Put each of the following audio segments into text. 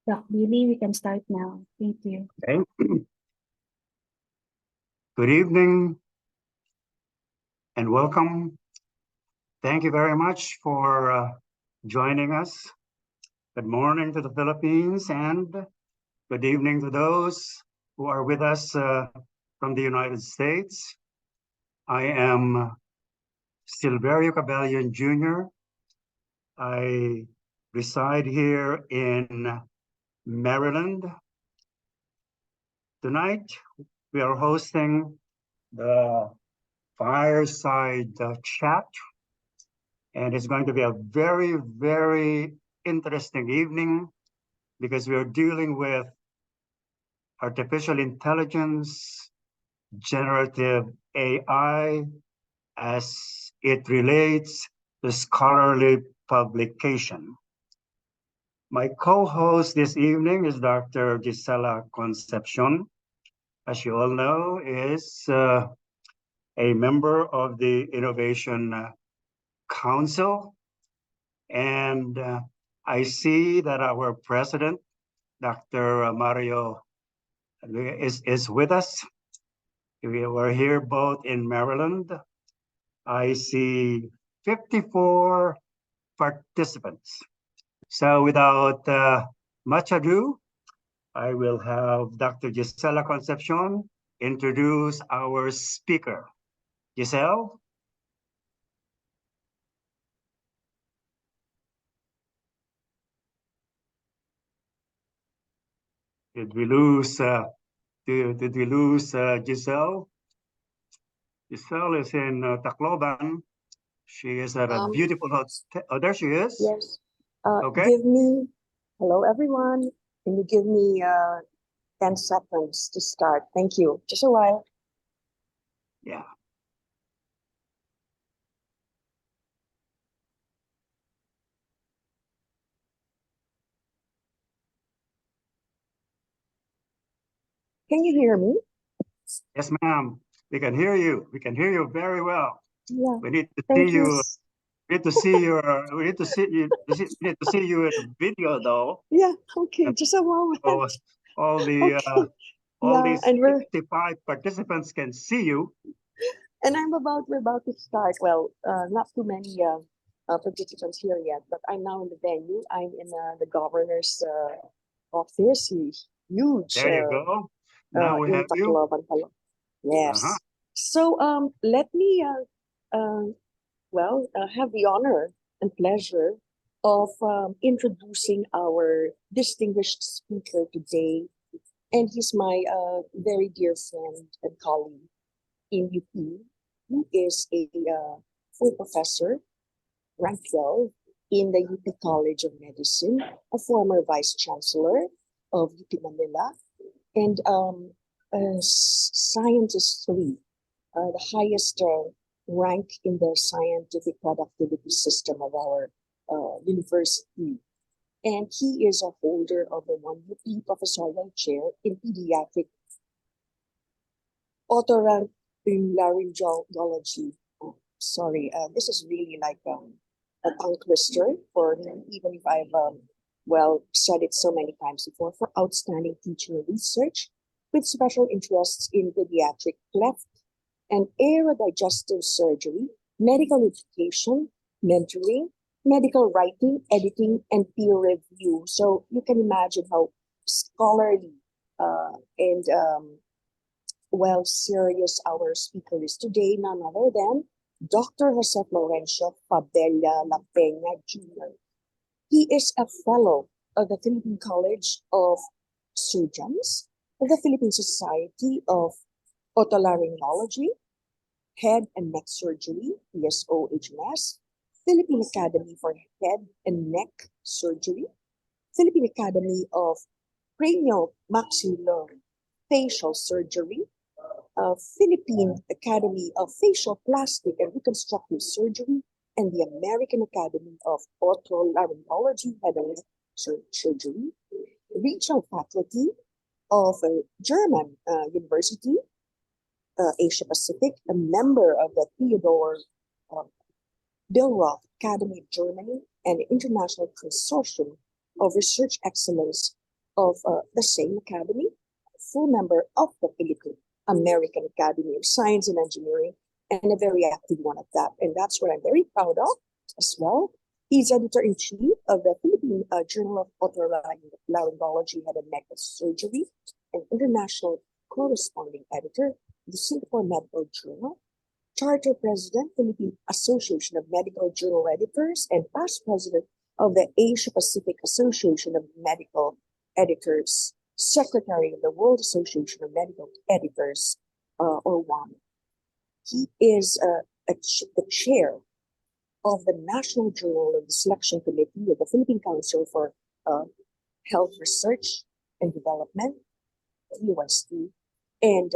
Doc Billy, we can start now. Thank you. Okay. Good evening and welcome. Thank you very much for joining us. Good morning to the Philippines and good evening to those who are with us from the United States. I am Silverio Cabellion Jr. I reside here in Maryland. Tonight, we are hosting the Fireside chat. And it's going to be a very, very interesting evening because we're dealing with artificial intelligence, generative AI, as it relates to scholarly publication. My co-host this evening is Dr. Gisela Concepcion. As you all know, is a member of the Innovation Council. And I see that our president, Dr. Mario, is with us. We were here both in Maryland. I see 54 participants. So without much ado, I will have Dr. Gisela Concepcion introduce our speaker. Giselle? Did we lose Giselle? Giselle is in Tacloban. She is at a beautiful hotel. Oh, there she is. Yes. Okay. Hello everyone. Can you give me 10 seconds to start? Thank you. Just a while. Yeah. Can you hear me? Yes, ma'am. We can hear you. We can hear you very well. Yeah. We need to Thank see you. We need to see your. We need to see you. We need to see you in a video, though. Yeah. Okay. Just a moment. All these 55 participants can see you. And we're about to start. Well, not too many participants here yet, but I'm now in the venue. I'm in the governor's office. Huge. There you go. Now we have you. Yes. So let me have the honor and pleasure of introducing our distinguished speaker today. And he's my very dear friend and colleague in UP, who is a full professor, rank 12, in the UP College of Medicine, a former vice chancellor of UP Manila, and Scientist 3, the highest rank in the scientific productivity system of our university. And he is a holder of the 1 UP professorial chair in pediatric Otolaryngology. This is really like a tongue twister for me, even if I've said it so many times before, for outstanding teaching and research with special interests in pediatric cleft and aerodigestive surgery, medical education, mentoring, medical writing, editing, and peer review. So you can imagine how scholarly and serious our speaker is today, none other than Dr. José Florencio Lapeña Jr. He is a fellow of the Philippine College of Surgeons, of the Philippine Society of Otolaryngology-Head and Neck Surgery, PSOHNS, Philippine Academy for Head and Neck Surgery, Philippine Academy of Cranio-Maxillofacial Surgery, Philippine Academy of Facial Plastic and Reconstructive Surgery, and the American Academy of Otolaryngology-Head and Neck Surgery, regional faculty of a German university, Asia Pacific, a member of the Theodor Billroth Academy of Germany, and the International Consortium of Research Excellence of the same academy, full member of the Philippine American Academy of Science and Engineering, and a very active one at that. And that's what I'm very proud of as well. He's editor-in-chief of the Philippine Journal of Otolaryngology-Head and Neck Surgery, and international corresponding editor of the Singapore Medical Journal, charter president, Philippine Association of Medical Journal Editors, and past president of the Asia Pacific Association of Medical Editors, secretary of the World Association of Medical Editors, or WAM. He is the chair of the National Journal of the Selection Committee of the Philippine Council for Health Research and Development, UST, and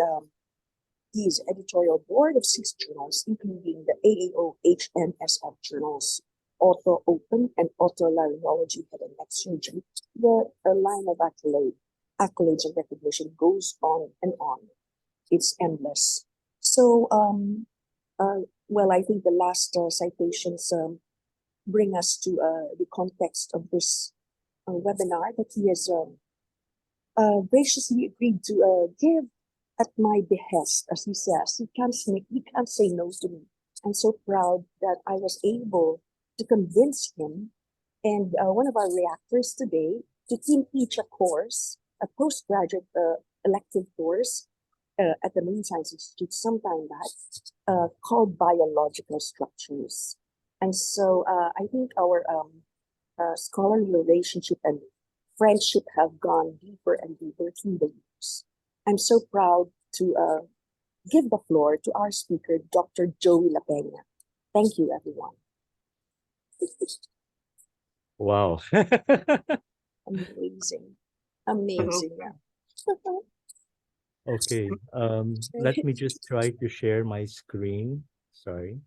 he is editorial board of 6 journals, including the AAO HNSF journals, Auto Open and Otolaryngology-Head and Neck Surgery. The line of accolades and recognition goes on and on. It's endless. So, well, I think the last citations bring us to the context of this webinar that he has graciously agreed to give at my behest, as he says. He can't say no to me. I'm so proud that I was able to convince him and one of our reactors today to teach a course, a postgraduate elective course at the Marine Science Institute sometime back, called Biological Structures. And so I think our scholarly relationship and friendship have gone deeper and deeper through the years. I'm so proud to give the floor to our speaker, Dr. Joey Lapeña. Thank you, everyone. Wow. Amazing. Amazing. Okay, let me just try to share my screen. Sorry.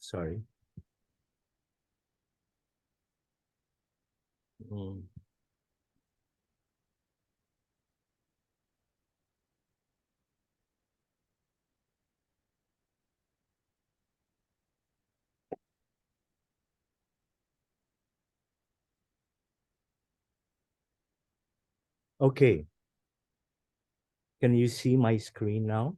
Sorry. Okay. Can you see my screen now?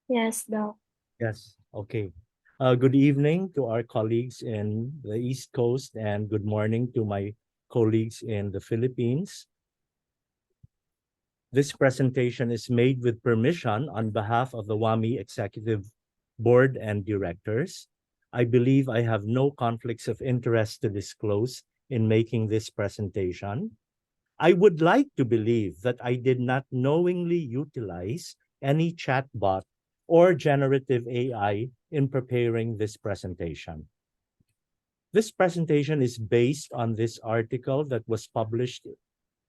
Yes, Doc. Yes. Okay. Good evening to our colleagues in the East Coast and good morning to my colleagues in the Philippines. This presentation is made with permission on behalf of the WAMI Executive Board and Directors. I believe I have no conflicts of interest to disclose in making this presentation. I would like to believe that I did not knowingly utilize any chatbot or generative AI in preparing this presentation. This presentation is based on this article that was published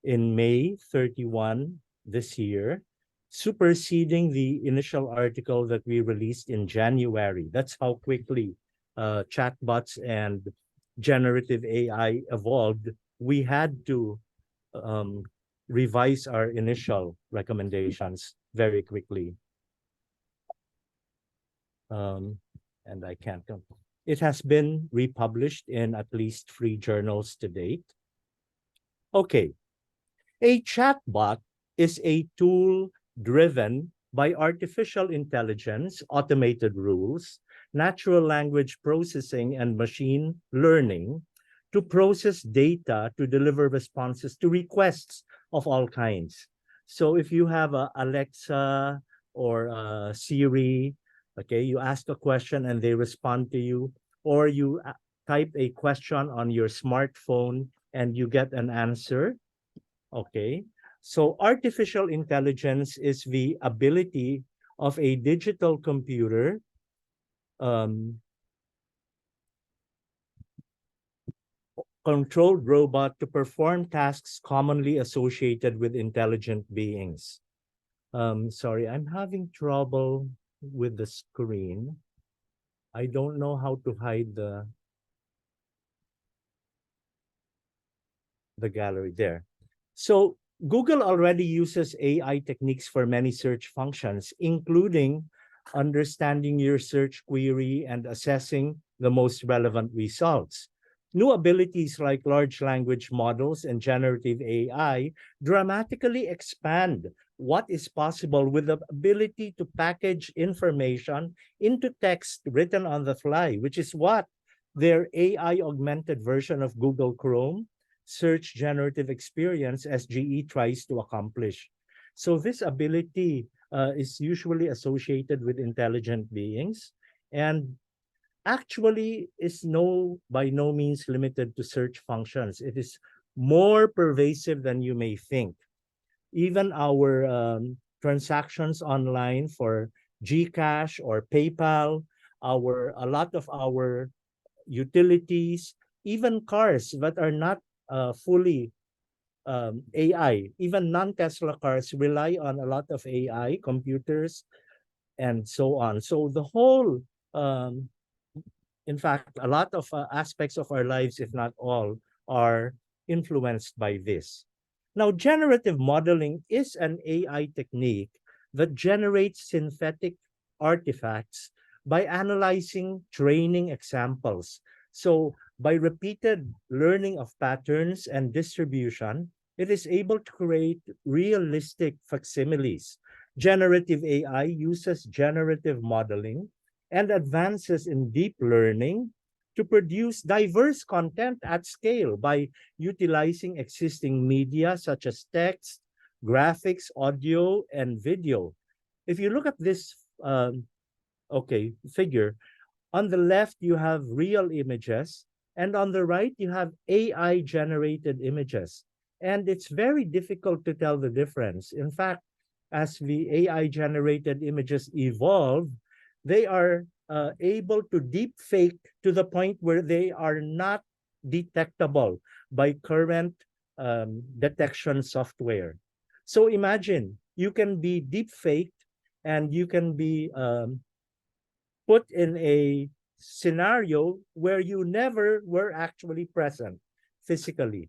in May 31 this year, superseding the initial article that we released in January. That's how quickly chatbots and generative AI evolved. We had to revise our initial recommendations very quickly. And I can't come. It has been republished in at least 3 journals to date. Okay. A chatbot is a tool driven by artificial intelligence, automated rules, natural language processing, and machine learning to process data to deliver responses to requests of all kinds. So if you have a Alexa or a Siri, okay, you ask a question and they respond to you, or you type a question on your smartphone and you get an answer, okay? So artificial intelligence is the ability of a digital computer controlled robot to perform tasks commonly associated with intelligent beings. Sorry, I'm having trouble with the screen. I don't know how to hide the gallery there. So Google already uses AI techniques for many search functions, including understanding your search query and assessing the most relevant results. New abilities like large language models and generative AI dramatically expand what is possible with the ability to package information into text written on the fly, which is what their AI augmented version of Google Chrome Search Generative Experience, SGE, tries to accomplish. So this ability is usually associated with intelligent beings, and actually is by no means limited to search functions. It is more pervasive than you may think. Even our transactions online for GCash or PayPal, a lot of our utilities, even cars that are not fully AI, even non-Tesla cars rely on a lot of AI, computers, and so on. So the whole, in fact, a lot of aspects of our lives, if not all, are influenced by this. Now, generative modeling is an AI technique that generates synthetic artifacts by analyzing training examples. So by repeated learning of patterns and distribution, it is able to create realistic facsimiles. Generative AI uses generative modeling and advances in deep learning to produce diverse content at scale by utilizing existing media such as text, graphics, audio, and video. If you look at this figure, on the left you have real images, and on the right you have AI generated images. And it's very difficult to tell the difference. In fact, as the AI generated images evolve, they are able to deep fake to the point where they are not detectable by current detection software. So imagine you can be deep faked and you can be put in a scenario where you never were actually present physically.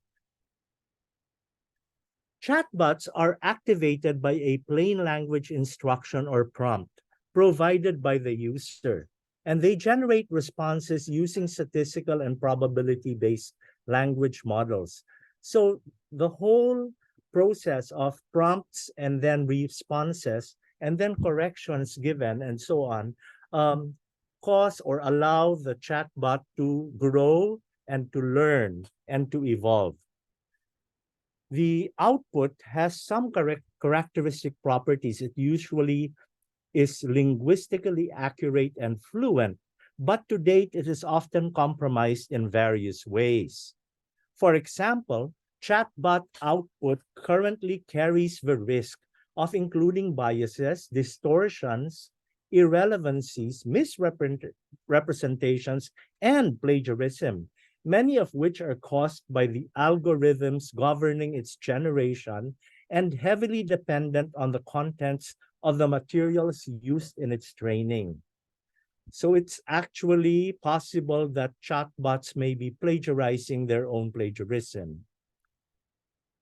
Chatbots are activated by a plain language instruction or prompt provided by the user, and they generate responses using statistical and probability-based language models. So the whole process of prompts and then responses and then corrections given and so on cause or allow the chatbot to grow and to learn and to evolve. The output has some characteristic properties. It usually is linguistically accurate and fluent, but to date it is often compromised in various ways. For example, chatbot output currently carries the risk of including biases, distortions, irrelevancies, misrepresentations, and plagiarism, many of which are caused by the algorithms governing its generation and heavily dependent on the contents of the materials used in its training. So it's actually possible that chatbots may be plagiarizing their own plagiarism.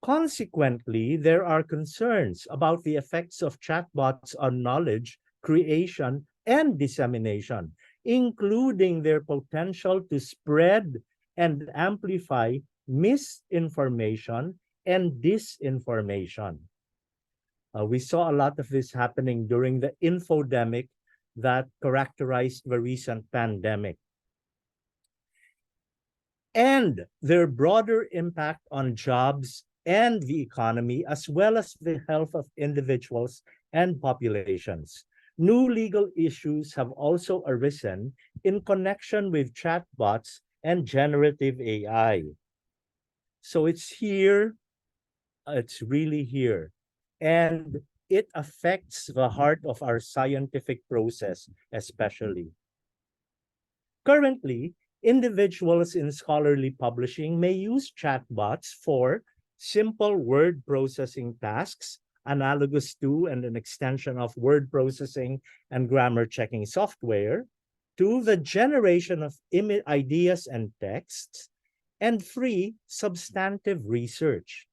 Consequently, there are concerns about the effects of chatbots on knowledge creation and dissemination, including their potential to spread and amplify misinformation and disinformation. We saw a lot of this happening during the infodemic that characterized the recent pandemic. And their broader impact on jobs and the economy, as well as the health of individuals and populations. New legal issues have also arisen in connection with chatbots and generative AI. So it's here, it's really here. And it affects the heart of our scientific process, especially. Currently, individuals in scholarly publishing may use chatbots for simple word processing tasks, analogous to and an extension of word processing and grammar checking software, to the generation of ideas and texts, and free substantive research.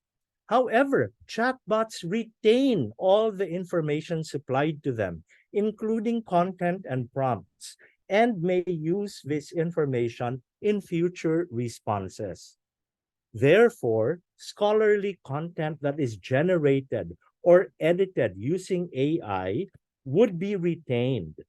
However, chatbots retain all the information supplied to them, including content and prompts, and may use this information in future responses. Therefore, scholarly content that is generated or edited using AI would be retained,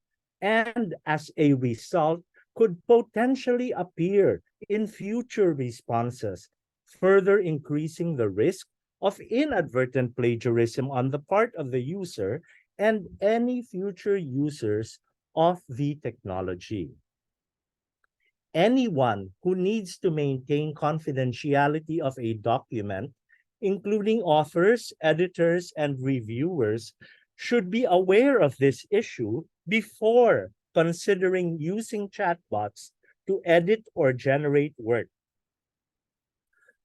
and as a result, could potentially appear in future responses, further increasing the risk of inadvertent plagiarism on the part of the user and any future users of the technology. Anyone who needs to maintain confidentiality of a document, including authors, editors, and reviewers, should be aware of this issue before considering using chatbots to edit or generate work.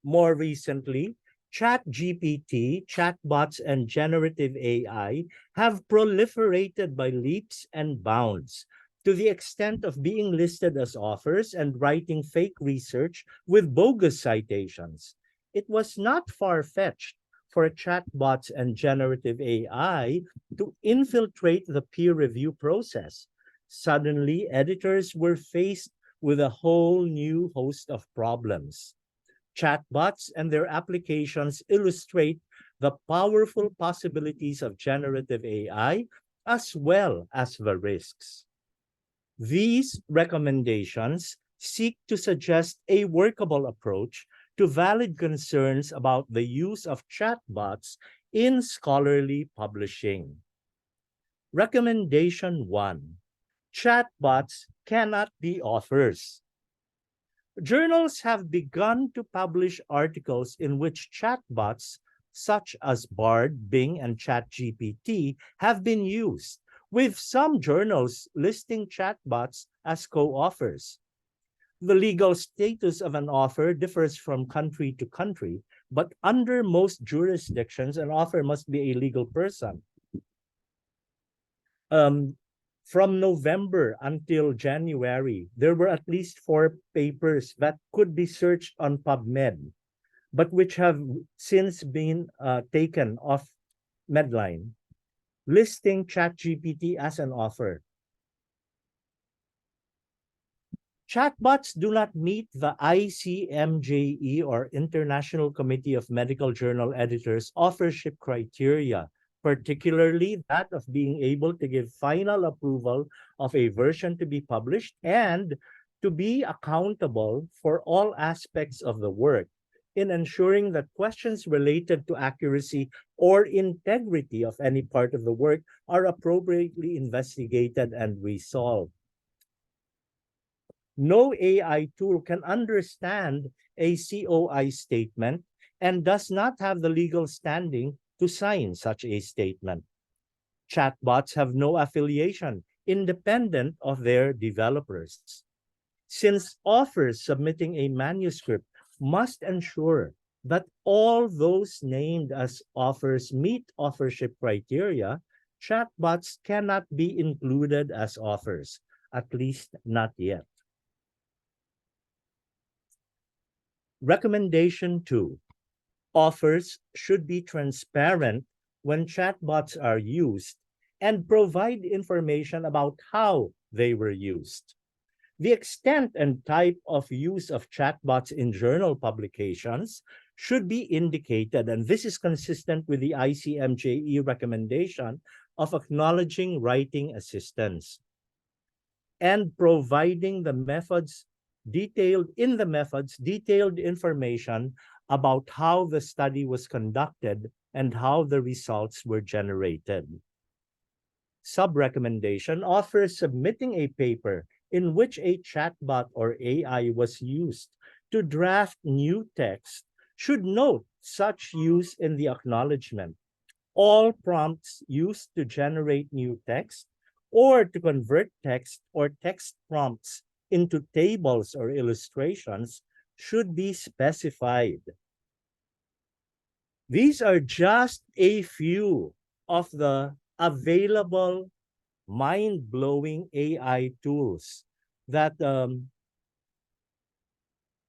More recently, ChatGPT, chatbots, and generative AI have proliferated by leaps and bounds, to the extent of being listed as authors and writing fake research with bogus citations. It was not far-fetched for chatbots and generative AI to infiltrate the peer review process. Suddenly, editors were faced with a whole new host of problems. Chatbots and their applications illustrate the powerful possibilities of generative AI as well as the risks. These recommendations seek to suggest a workable approach to valid concerns about the use of chatbots in scholarly publishing. Recommendation 1. Chatbots cannot be authors. Journals have begun to publish articles in which chatbots such as Bard, Bing, and ChatGPT have been used, with some journals listing chatbots as co-authors. The legal status of an author differs from country to country, but under most jurisdictions, an author must be a legal person. From November until January, there were at least 4 papers that could be searched on PubMed, but which have since been taken off Medline, listing ChatGPT as an author. Chatbots do not meet the ICMJE, or International Committee of Medical Journal Editors, authorship criteria, particularly that of being able to give final approval of a version to be published and to be accountable for all aspects of the work in ensuring that questions related to accuracy or integrity of any part of the work are appropriately investigated and resolved. No AI tool can understand a COI statement and does not have the legal standing to sign such a statement. Chatbots have no affiliation independent of their developers. Since authors submitting a manuscript must ensure that all those named as authors meet authorship criteria, chatbots cannot be included as authors, at least not yet. Recommendation 2. Authors should be transparent when chatbots are used and provide information about how they were used. The extent and type of use of chatbots in journal publications should be indicated, and this is consistent with the ICMJE recommendation of acknowledging writing assistance and providing the methods detailed information about how the study was conducted and how the results were generated. Sub-recommendation: authors submitting a paper in which a chatbot or AI was used to draft new text should note such use in the acknowledgement. All prompts used to generate new text or to convert text or text prompts into tables or illustrations should be specified. These are just a few of the available mind-blowing AI tools that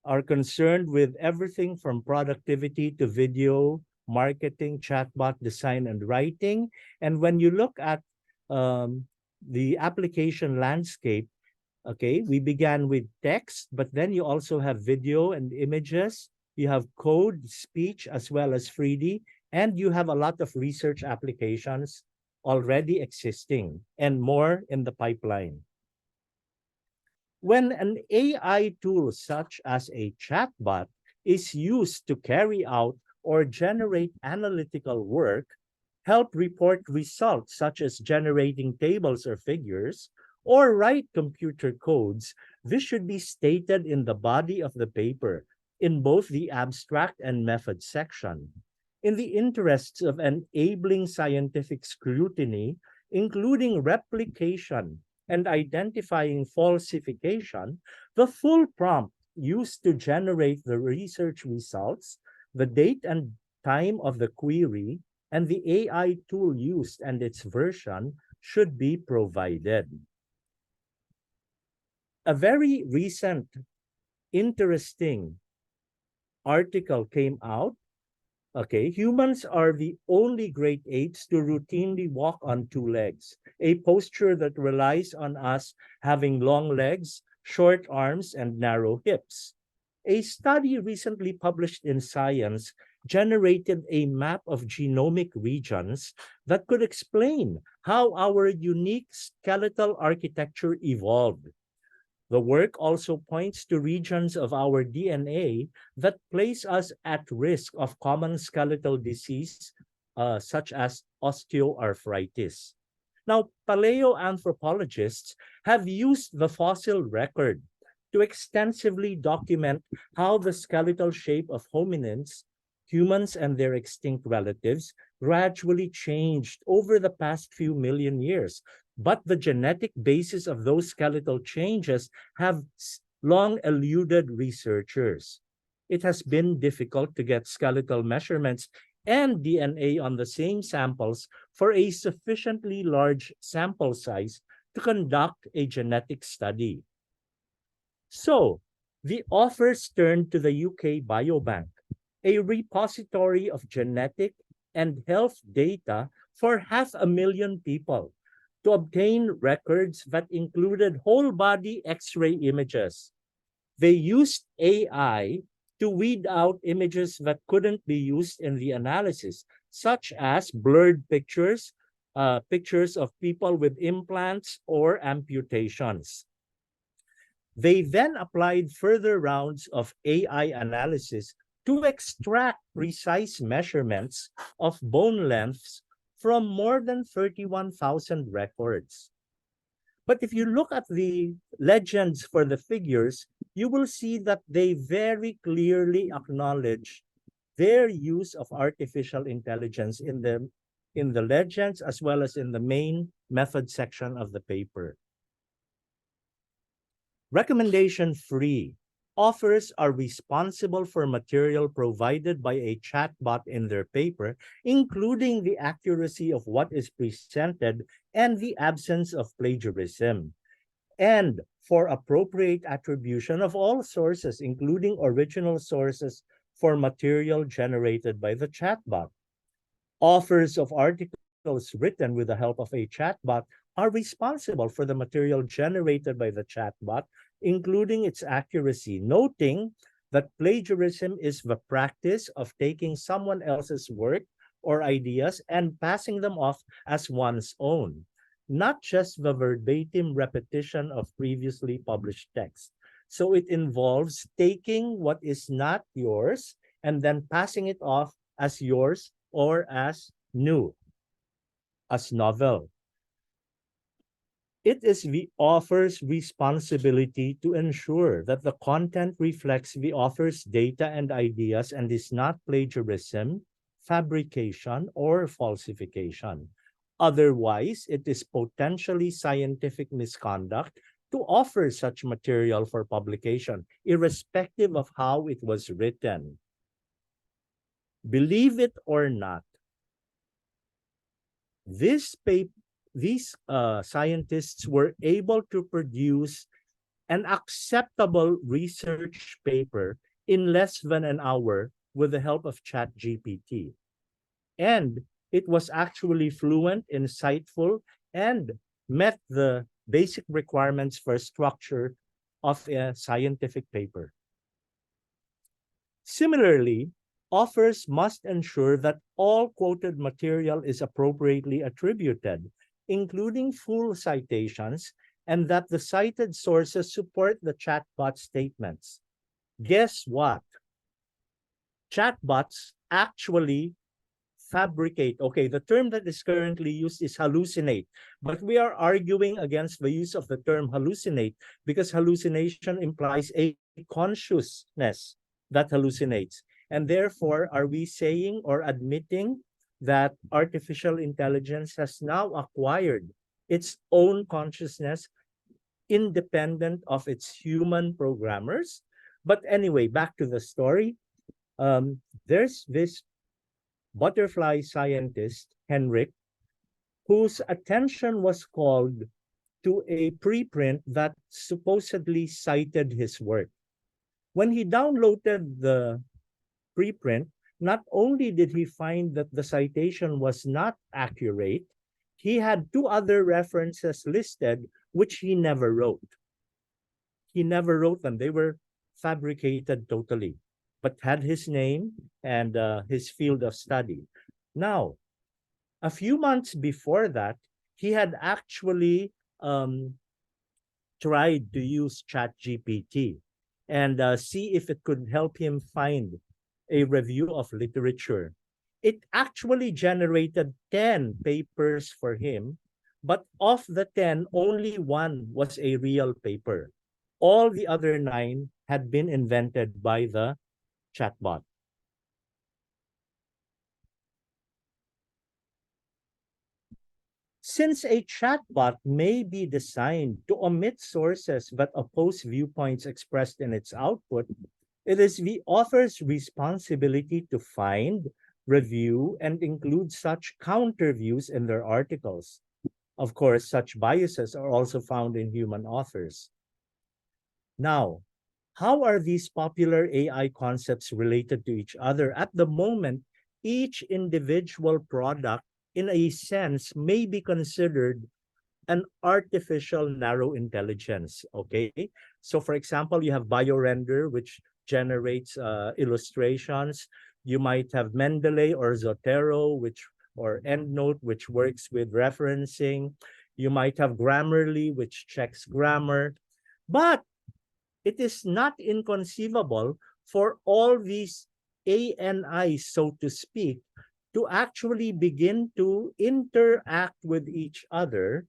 are concerned with everything from productivity to video, marketing, chatbot design, and writing. And when you look at the application landscape, okay, we began with text, but then you also have video and images. You have code, speech, as well as 3D, and you have a lot of research applications already existing and more in the pipeline. When an AI tool such as a chatbot is used to carry out or generate analytical work, help report results such as generating tables or figures, or write computer codes, this should be stated in the body of the paper in both the abstract and method section. In the interests of enabling scientific scrutiny, including replication and identifying falsification, the full prompt used to generate the research results, the date and time of the query, and the AI tool used and its version should be provided. A very recent, interesting article came out. Okay, humans are the only great apes to routinely walk on two legs, a posture that relies on us having long legs, short arms, and narrow hips. A study recently published in Science generated a map of genomic regions that could explain how our unique skeletal architecture evolved. The work also points to regions of our DNA that place us at risk of common skeletal disease, such as osteoarthritis. Now, paleoanthropologists have used the fossil record to extensively document how the skeletal shape of hominins, humans and their extinct relatives, gradually changed over the past few million years. But the genetic basis of those skeletal changes have long eluded researchers. It has been difficult to get skeletal measurements and DNA on the same samples for a sufficiently large sample size to conduct a genetic study. So, the authors turned to the UK Biobank, a repository of genetic and health data for 500,000 people, to obtain records that included whole-body X-ray images. They used AI to weed out images that couldn't be used in the analysis, such as blurred pictures, pictures of people with implants or amputations. They then applied further rounds of AI analysis to extract precise measurements of bone lengths from more than 31,000 records. But if you look at the legends for the figures, you will see that they very clearly acknowledge their use of artificial intelligence in the legends as well as in the main method section of the paper. Recommendation 3. Authors are responsible for material provided by a chatbot in their paper, including the accuracy of what is presented and the absence of plagiarism, and for appropriate attribution of all sources, including original sources for material generated by the chatbot. Authors of articles written with the help of a chatbot are responsible for the material generated by the chatbot, including its accuracy, noting that plagiarism is the practice of taking someone else's work or ideas and passing them off as one's own, not just the verbatim repetition of previously published text. So it involves taking what is not yours and then passing it off as yours or as new, as novel. It is the author's responsibility to ensure that the content reflects the author's data and ideas and is not plagiarism, fabrication, or falsification. Otherwise, it is potentially scientific misconduct to offer such material for publication, irrespective of how it was written. Believe it or not, these scientists were able to produce an acceptable research paper in less than an hour with the help of ChatGPT. And it was actually fluent, insightful, and met the basic requirements for structure of a scientific paper. Similarly, authors must ensure that all quoted material is appropriately attributed, including full citations, and that the cited sources support the chatbot statements. Guess what? Chatbots actually fabricate. Okay, the term that is currently used is hallucinate, but we are arguing against the use of the term hallucinate because hallucination implies a consciousness that hallucinates. And therefore, are we saying or admitting that artificial intelligence has now acquired its own consciousness independent of its human programmers? But anyway, back to the story. There's this butterfly scientist, Henrik, whose attention was called to a preprint that supposedly cited his work. When he downloaded the preprint, not only did he find that the citation was not accurate, he had two other references listed which he never wrote. He never wrote them. They were fabricated totally, but had his name and his field of study. Now, a few months before that, he had actually tried to use ChatGPT and see if it could help him find a review of literature. It actually generated 10 papers for him, but of the 10, only one was a real paper. All the other 9 had been invented by the chatbot. Since a chatbot may be designed to omit sources but oppose viewpoints expressed in its output, it is the author's responsibility to find, review, and include such counter views in their articles. Of course, such biases are also found in human authors. Now, how are these popular AI concepts related to each other? At the moment, each individual product, in a sense, may be considered an artificial narrow intelligence, okay? So for example, you have BioRender, which generates illustrations. You might have Mendeley or Zotero, or EndNote, which works with referencing. You might have Grammarly, which checks grammar. But it is not inconceivable for all these ANIs, so to speak, to actually begin to interact with each other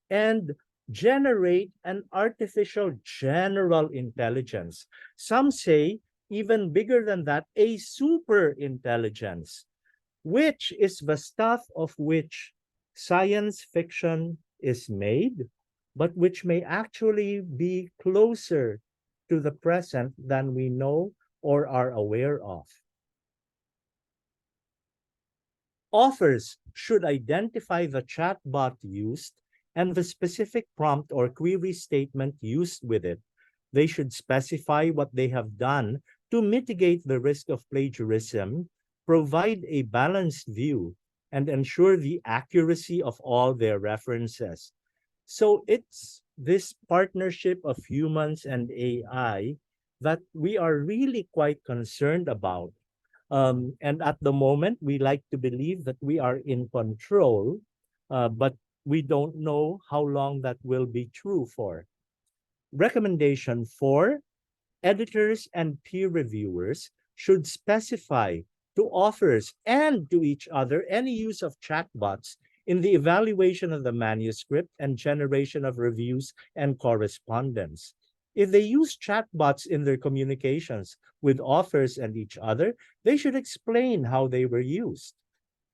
and generate an artificial general intelligence. Some say even bigger than that, a super intelligence, which is the stuff of which science fiction is made, but which may actually be closer to the present than we know or are aware of. Authors should identify the chatbot used and the specific prompt or query statement used with it. They should specify what they have done to mitigate the risk of plagiarism, provide a balanced view, and ensure the accuracy of all their references. So it's this partnership of humans and AI that we are really quite concerned about. And at the moment, we like to believe that we are in control, but we don't know how long that will be true for. Recommendation 4, editors and peer reviewers should specify to authors and to each other any use of chatbots in the evaluation of the manuscript and generation of reviews and correspondence. If they use chatbots in their communications with authors and each other, they should explain how they were used.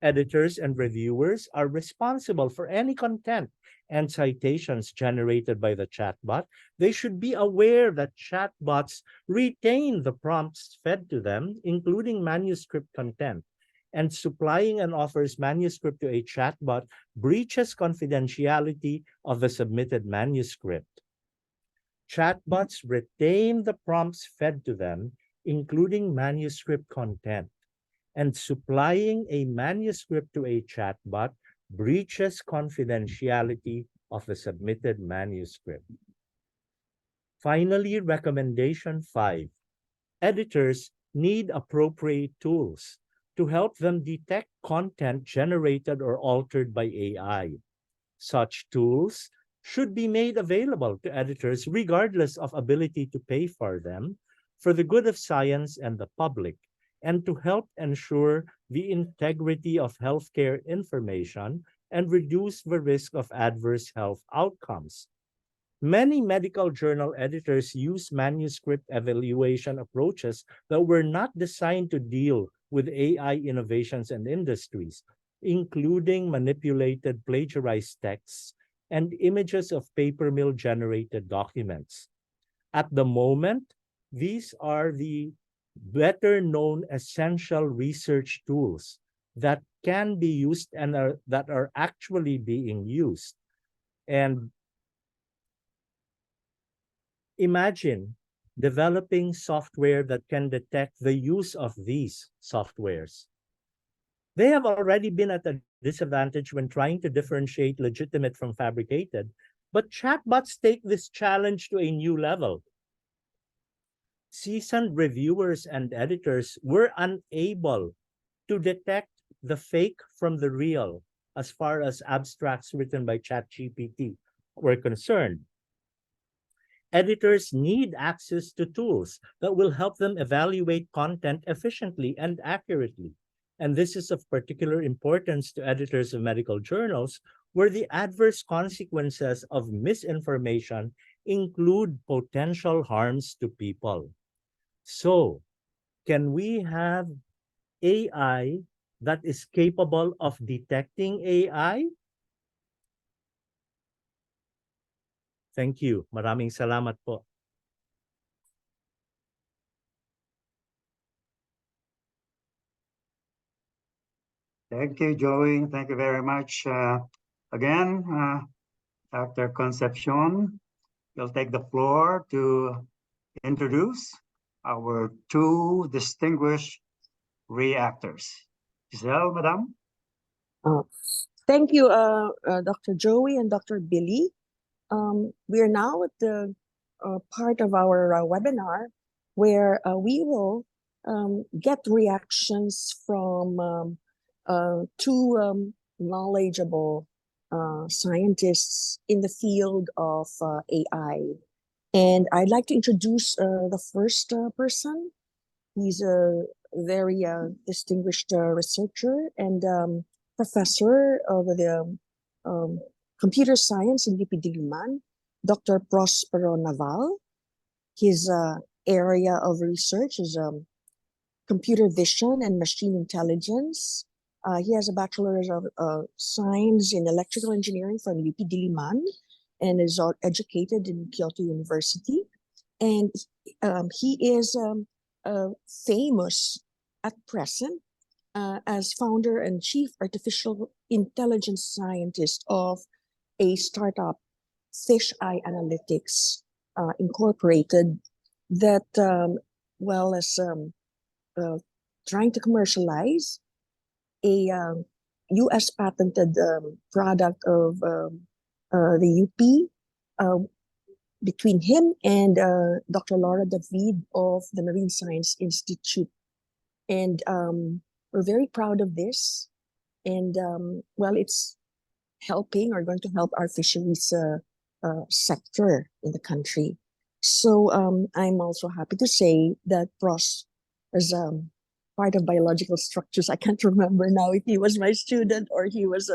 Editors and reviewers are responsible for any content and citations generated by the chatbot. They should be aware that chatbots retain the prompts fed to them, including manuscript content, and supplying an author's manuscript to a chatbot breaches confidentiality of the submitted manuscript. Chatbots retain the prompts fed to them, including manuscript content, and supplying a manuscript to a chatbot breaches confidentiality of the submitted manuscript. Finally, recommendation 5. Editors need appropriate tools to help them detect content generated or altered by AI. Such tools should be made available to editors regardless of ability to pay for them, for the good of science and the public, and to help ensure the integrity of healthcare information and reduce the risk of adverse health outcomes. Many medical journal editors use manuscript evaluation approaches that were not designed to deal with AI innovations and industries, including manipulated plagiarized texts and images of paper mill generated documents. At the moment, these are the better known essential research tools that can be used and that are actually being used. And imagine developing software that can detect the use of these softwares. They have already been at a disadvantage when trying to differentiate legitimate from fabricated, but chatbots take this challenge to a new level. Seasoned reviewers and editors were unable to detect the fake from the real as far as abstracts written by ChatGPT were concerned. Editors need access to tools that will help them evaluate content efficiently and accurately. And this is of particular importance to editors of medical journals, where the adverse consequences of misinformation include potential harms to people. So, can we have AI that is capable of detecting AI? Thank you. Maraming salamat po. Thank you, Joey. Thank you very much. Again, Dr. Concepcion, you'll take the floor to introduce our two distinguished reactors. Giselle, madam. Thank you, Dr. Joey and Dr. Billy. We are now at the part of our webinar where we will get reactions from two knowledgeable scientists in the field of AI. And I'd like to introduce the first person. He's a very distinguished researcher and professor of the computer science in UP Diliman, Dr. Prospero Naval. His area of research is computer vision and machine intelligence. He has a bachelor's of science in electrical engineering from UP Diliman and is educated in Kyoto University. And he is famous at present as founder and chief artificial intelligence scientist of a startup, Fisheye Analytics Incorporated, that is trying to commercialize a U.S. patented product of the UP between him and Dr. Laura David of the Marine Science Institute. And we're very proud of this. And it's helping or going to help our fisheries sector in the country. So I'm also happy to say that Pros is part of biological structures. I can't remember now if he was my student or he was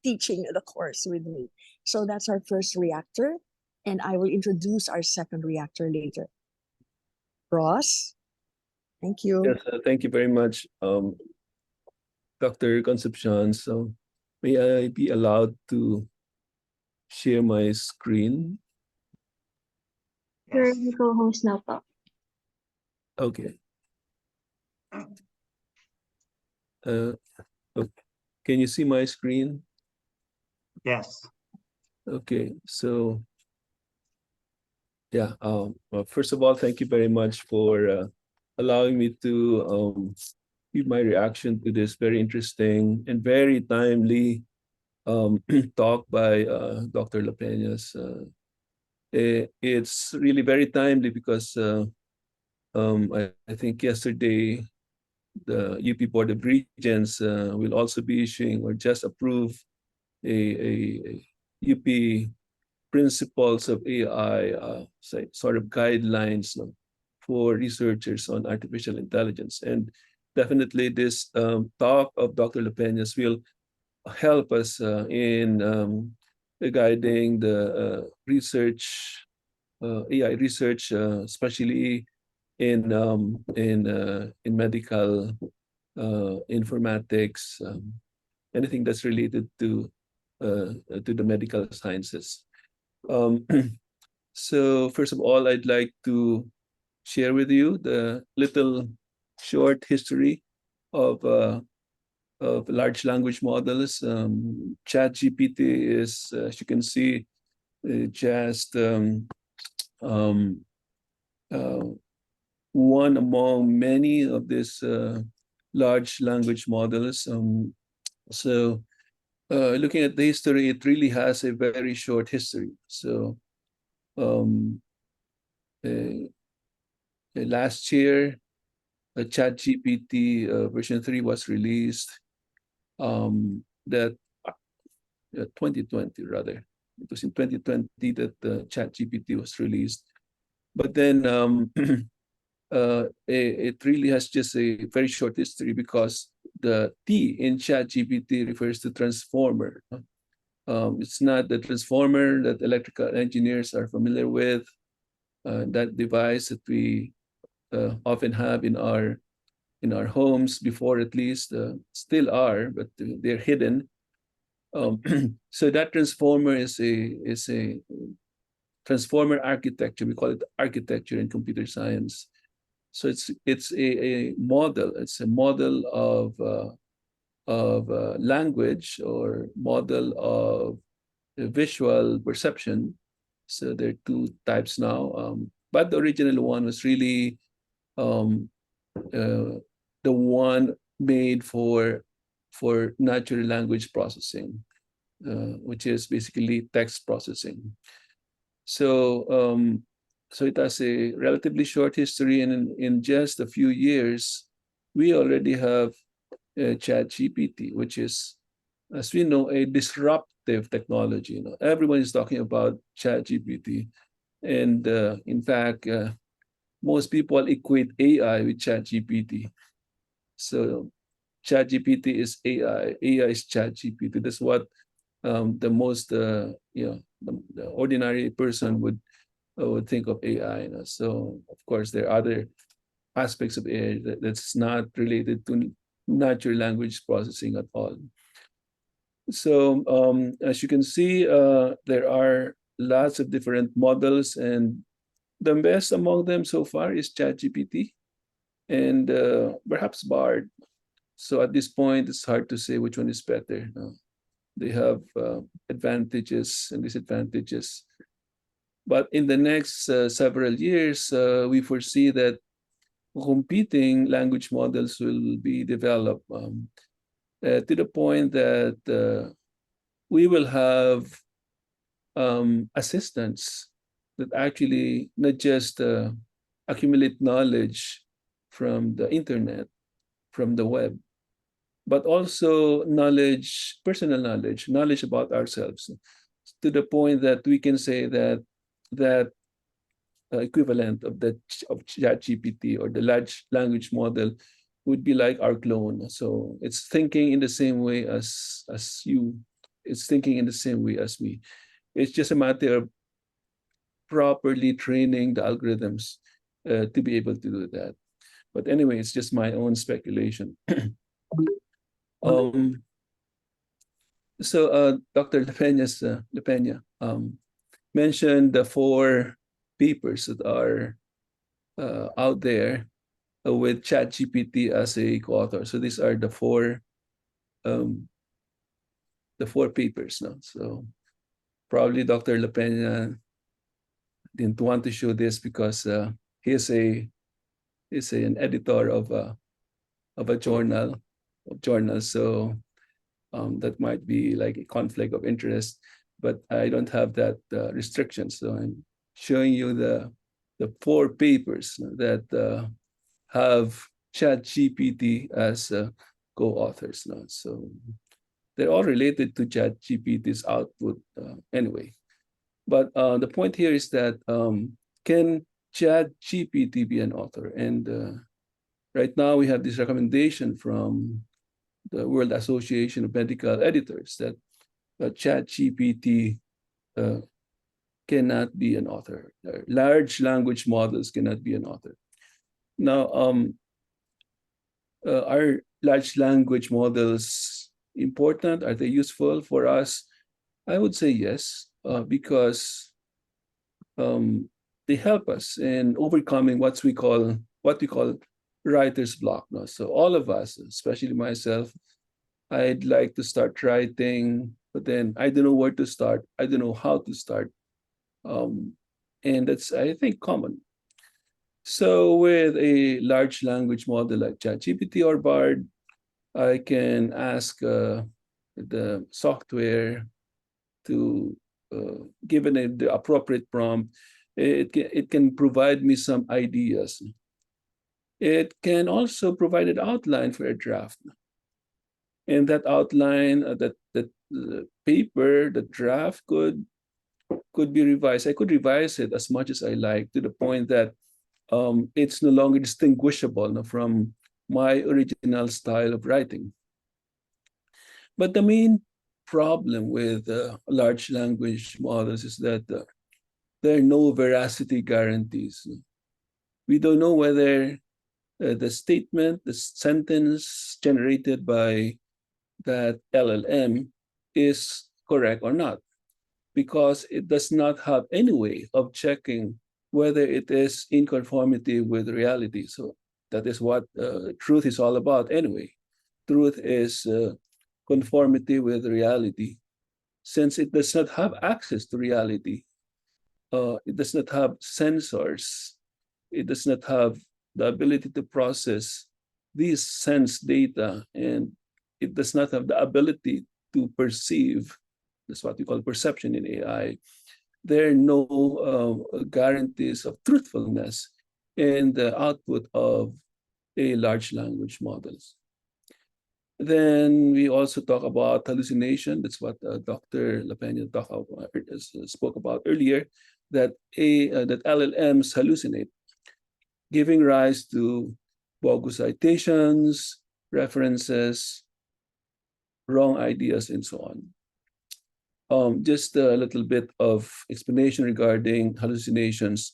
teaching the course with me. So that's our first reactor. And I will introduce our second reactor later. Ross, thank you. Yes, thank you very much, Dr. Concepcion. So may I be allowed to share my screen? You're the co-host now po. Okay. Okay. Can you see my screen? Yes. Okay, so yeah, first of all, thank you very much for allowing me to give my reaction to this very interesting and very timely talk by Dr. Lapeñas. It's really very timely because I think yesterday the UP Board of Regents will also be issuing or just approve a UP principles of AI sort of guidelines for researchers on artificial intelligence. And definitely this talk of Dr. Lapeña's will help us in guiding the research, AI research, especially in medical informatics, anything that's related to the medical sciences. So first of all, I'd like to share with you the little short history of large language models. ChatGPT is, as you can see, just one among many of these large language models. So looking at the history, it really has a very short history. So last year, ChatGPT version 3 was released. That 2020 rather. It was in 2020 that the ChatGPT was released. But then it really has just a very short history because the T in ChatGPT refers to transformer. It's not the transformer that electrical engineers are familiar with, that device that we often have in our homes before, at least still are, but they're hidden. So that transformer is a transformer architecture. We call it architecture in computer science. So it's a model. It's a model of language, or model of visual perception. So there are two types now. But the original one was really the one made for natural language processing, which is basically text processing. So so it has a relatively short history, and in just a few years, we already have ChatGPT, which is, as we know, a disruptive technology. You know, everyone is talking about ChatGPT, and in fact, most people equate AI with ChatGPT. So ChatGPT is AI. AI is ChatGPT. That's what the most the ordinary person would think of AI. You know? So of course there are other aspects of AI that's not related to natural language processing at all. So as you can see, there are lots of different models, and the best among them so far is ChatGPT and perhaps Bard. So at this point, it's hard to say which one is better. They have advantages and disadvantages. But in the next several years, we foresee that competing language models will be developed to the point that we will have assistants that actually not just accumulate knowledge from the internet, from the web, but also knowledge, personal knowledge about ourselves, to the point that we can say that equivalent of ChatGPT or the large language model would be like our clone. So it's thinking in the same way as you. It's thinking in the same way as me. It's just a matter of properly training the algorithms to be able to do that. But anyway, it's just my own speculation. So Dr. Lapeña mentioned the 4 papers that are out there with ChatGPT as a co-author. So these are the 4 papers now. So probably Dr. Lapeña didn't want to show this because he's an editor of a journal. So that might be like a conflict of interest, but I don't have that restriction. So I'm showing you the 4 papers that have ChatGPT as co-authors now. So they're all related to ChatGPT's output anyway. But the point here is that can ChatGPT be an author? And Right now, we have this recommendation from the World Association of Medical Editors that ChatGPT cannot be an author. Large language models cannot be an author. Now, are large language models important? Are they useful for us? I would say yes, because they help us in overcoming what we call writer's block. No? So all of us, especially myself, I'd like to start writing, but then I don't know where to start. I don't know how to start. And that's, I think, common. So with a large language model like ChatGPT or Bard, I can ask the software to, given the appropriate prompt, it can provide me some ideas. It can also provide an outline for a draft. And that outline, that paper, the draft could be revised. I could revise it as much as I like, to the point that it's no longer distinguishable from my original style of writing. But the main problem with large language models is that there are no veracity guarantees. We don't know whether the statement, the sentence generated by that LLM is correct or not, because it does not have any way of checking whether it is in conformity with reality. So that is what truth is all about anyway. Truth is conformity with reality. Since it does not have access to reality, it does not have sensors, it does not have the ability to process these sense data, and it does not have the ability to perceive. That's what we call perception in AI. There are no guarantees of truthfulness in the output of a large language models. Then we also talk about hallucination. That's what Dr. Lapeña spoke about earlier, that that LLMs hallucinate, giving rise to bogus citations, references, wrong ideas, and so on. Just a little bit of explanation regarding hallucinations.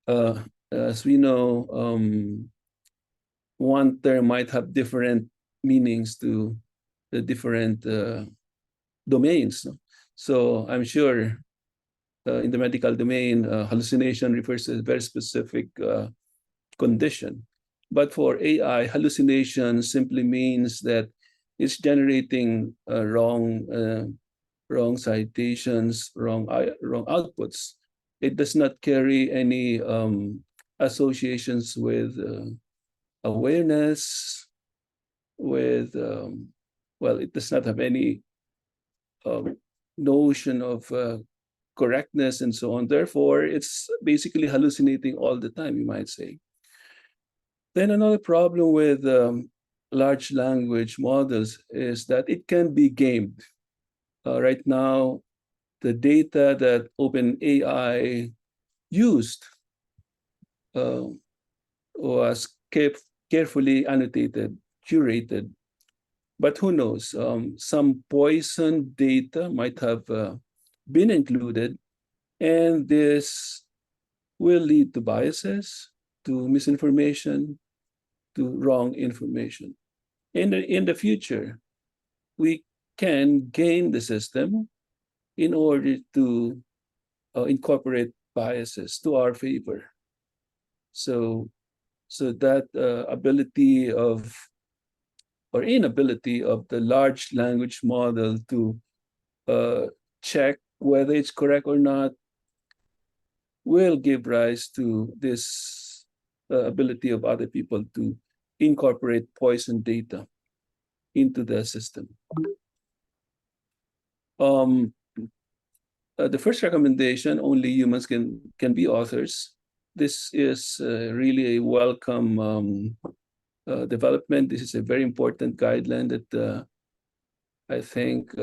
As we know, one term might have different meanings to the different domains. So I'm sure in the medical domain, hallucination refers to a very specific condition. But for AI, hallucination simply means that it's generating wrong citations, wrong outputs. It does not carry any associations with awareness, with, well, it does not have any notion of correctness and so on. Therefore, it's basically hallucinating all the time, you might say. Then another problem with large language models is that it can be gamed. Right now, the data that OpenAI used was carefully annotated, curated. But who knows, some poison data might have been included, and this will lead to biases, to misinformation, to wrong information. In the future, we can game the system in order to incorporate biases to our favor. So that ability of, or inability of the large language model to check whether it's correct or not will give rise to this ability of other people to incorporate poison data into the system. The first recommendation, only humans can be authors. This is really a welcome development. This is a very important guideline that I think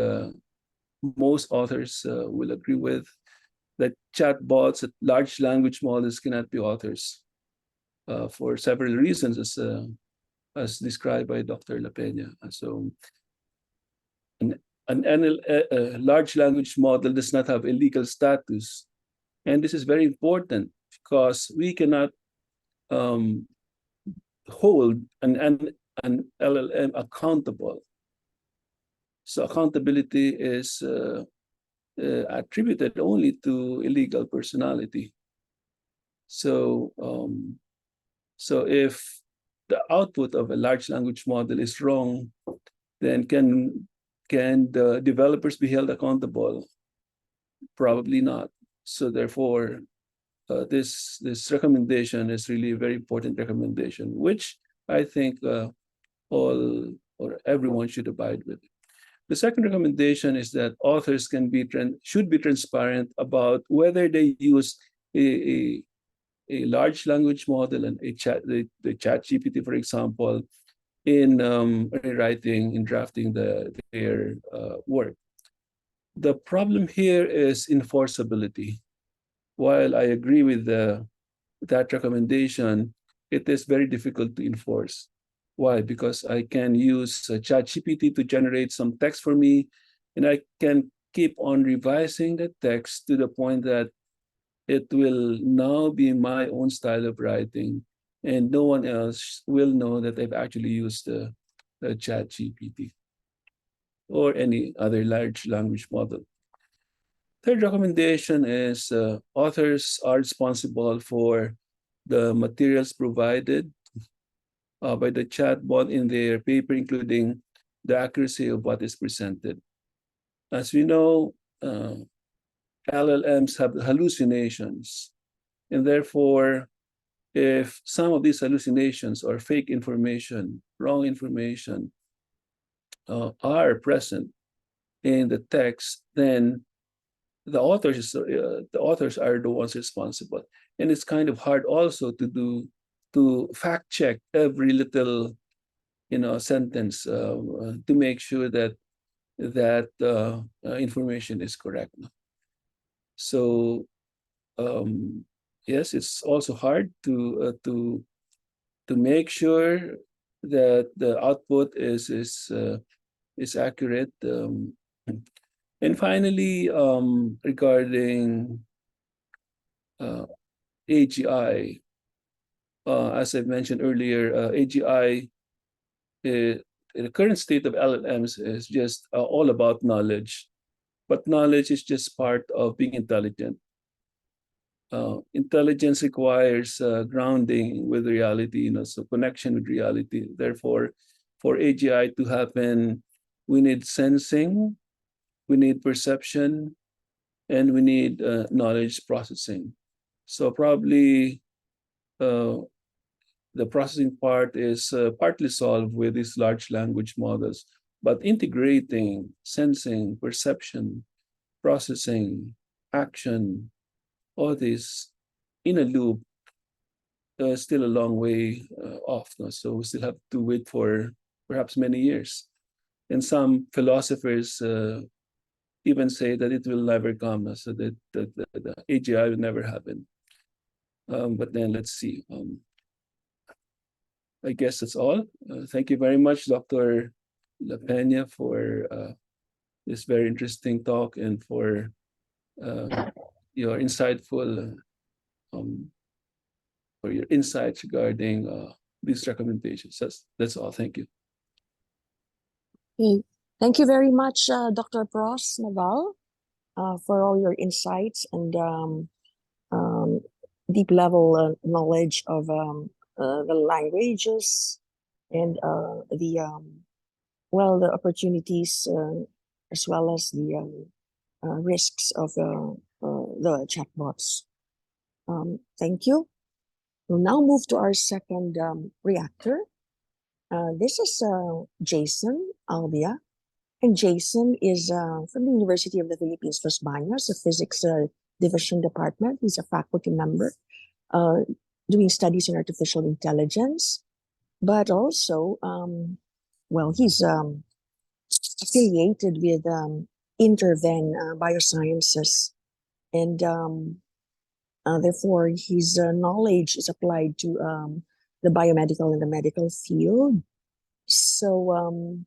most authors will agree with, that chatbots, large language models cannot be authors for several reasons, as as described by Dr. Lapeña. So a large language model does not have a legal status. And this is very important because we cannot hold an LLM accountable. So accountability is attributed only to a legal personality. So, so if the output of a large language model is wrong, then can the developers be held accountable? Probably not. So therefore, this recommendation is really a very important recommendation, which I think all or everyone should abide with. The second recommendation is that authors should be transparent about whether they use a large language model and the ChatGPT, for example, in rewriting, in drafting their work. The problem here is enforceability. While I agree with that recommendation, it is very difficult to enforce. Why? Because I can use ChatGPT to generate some text for me, and I can keep on revising the text to the point that it will now be my own style of writing, and no one else will know that I've actually used the ChatGPT or any other large language model. Third recommendation is authors are responsible for the materials provided by the chatbot in their paper, including the accuracy of what is presented. As we know, LLMs have hallucinations, and therefore, if some of these hallucinations or fake information, wrong information are present in the text, then the authors are the ones responsible. And it's kind of hard also to fact check every little sentence to make sure that information is correct. So yes, it's also hard to make sure that the output is accurate. And finally, regarding AGI, as I mentioned earlier, AGI, in the current state of LLMs is just all about knowledge, but knowledge is just part of being intelligent. Intelligence requires grounding with reality, so connection with reality. Therefore, for AGI to happen, we need sensing, we need perception, and we need knowledge processing. So probably the processing part is partly solved with these large language models, but integrating sensing, perception, processing, action, all this in a loop still a long way off. So we still have to wait for perhaps many years. And some philosophers even say that it will never come, so that the AGI will never happen. But then let's see. I guess that's all. Thank you very much, Dr. Lapeña, for this very interesting talk and for your insightful for your insights regarding these recommendations. That's all. Thank you. Okay. Thank you very much, Dr. Pros Naval, for all your insights and deep level knowledge of the languages and the opportunities as well as the risks of the chatbots. Thank you. We'll now move to our second reactor. This is Jason Albia. And Jason is from the University of the Philippines, Los Baños, the Physics Division Department. He's a faculty member doing studies in artificial intelligence, but also, he's affiliated with Interven Biosciences, and therefore his knowledge is applied to the biomedical and the medical field. So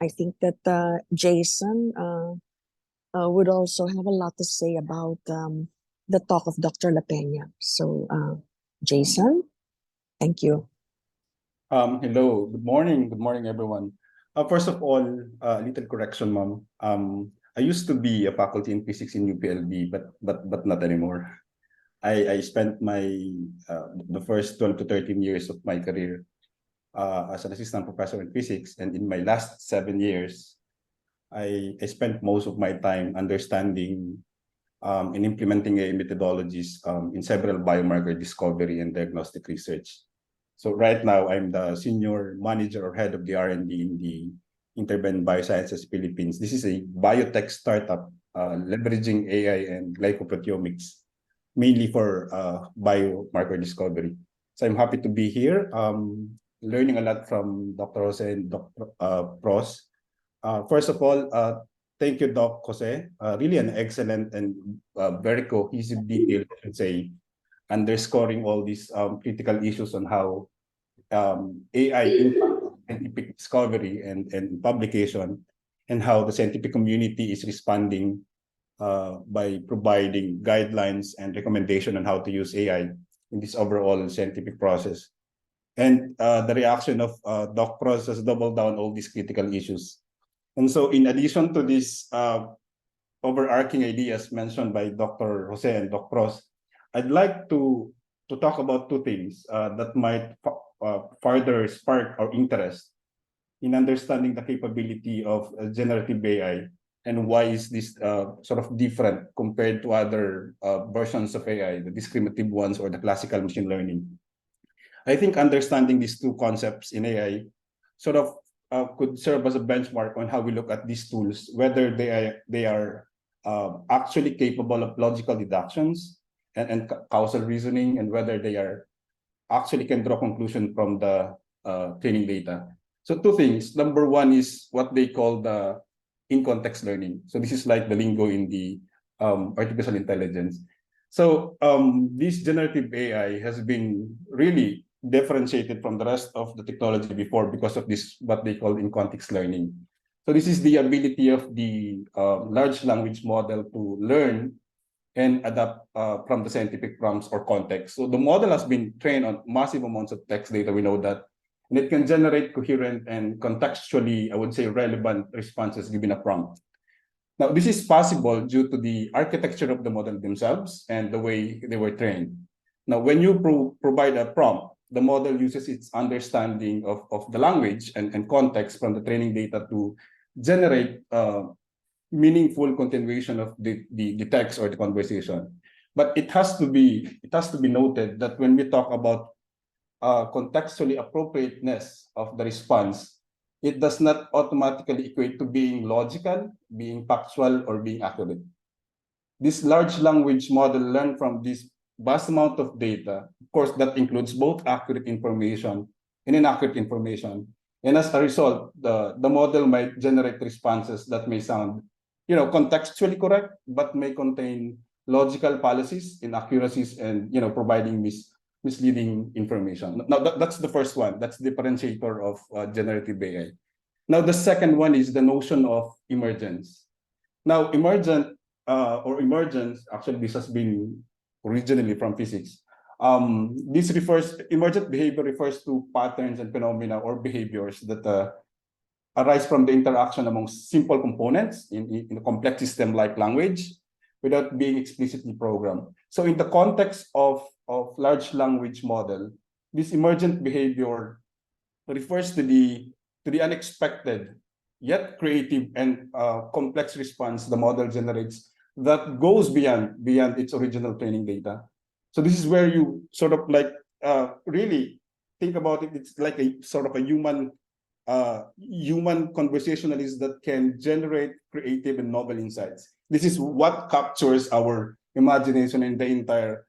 I think that Jason would also have a lot to say about the talk of Dr. Lapeña. So Jason, thank you. Hello, good morning, everyone. First of all, a little correction, ma'am. I used to be a faculty in physics in UPLB, but not anymore. I spent my the first 12 to 13 years of my career as an assistant professor in physics, and in my last 7 years, I spent most of my time understanding and implementing AI methodologies in several biomarker discovery and diagnostic research. So right now, I'm the senior manager or head of the R&D in the Interben Biosciences Philippines. This is a biotech startup leveraging AI and glycoproteomics, mainly for biomarker discovery. So I'm happy to be here, learning a lot from Dr. José and Dr. Pros. First of all, thank you, Doc José. Really an excellent and very cohesive detail, I should say, underscoring all these critical issues on how AI impacts scientific discovery and publication, and how the scientific community is responding by providing guidelines and recommendation on how to use AI in this overall scientific process. And the reaction of Doc Pros has doubled down all these critical issues. And so in addition to these overarching ideas mentioned by Dr. José and Doc Pros, I'd like to talk about two things that might further spark our interest in understanding the capability of generative AI, and why is this sort of different compared to other versions of AI, the discriminative ones or the classical machine learning. I think understanding these two concepts in AI sort of could serve as a benchmark on how we look at these tools, whether they are actually capable of logical deductions and causal reasoning, and whether they are actually can draw conclusion from the training data. So two things. Number one is what they call the in-context learning. So this is like the lingo in the artificial intelligence. So this generative AI has been really differentiated from the rest of the technology before because of this, what they call in-context learning. So this is the ability of the large language model to learn and adapt from the scientific prompts or context. So the model has been trained on massive amounts of text data, we know that, and it can generate coherent and contextually, I would say, relevant responses given a prompt. Now, this is possible due to the architecture of the model themselves and the way they were trained. Now, when you provide a prompt, the model uses its understanding of the language and context from the training data to generate meaningful continuation of the text or the conversation. But it has to be noted that when we talk about contextually appropriateness of the response, it does not automatically equate to being logical, being factual, or being accurate. This large language model learned from this vast amount of data. Of course, that includes both accurate information and inaccurate information. And as a result, the model might generate responses that may sound, contextually correct, but may contain logical fallacies, inaccuracies, and providing misleading information. Now that's the first one. That's the differentiator of generative AI. Now the second one is the notion of emergence. Now emergence, actually this has been originally from physics. Emergent behavior refers to patterns and phenomena or behaviors that arise from the interaction among simple components in a complex system like language without being explicitly programmed. So in the context of large language model, this emergent behavior refers to the unexpected yet creative and complex response the model generates that goes beyond its original training data. So this is where you sort of like really think about it. It's like a sort of a human conversationalist that can generate creative and novel insights. This is what captures our imagination in the entire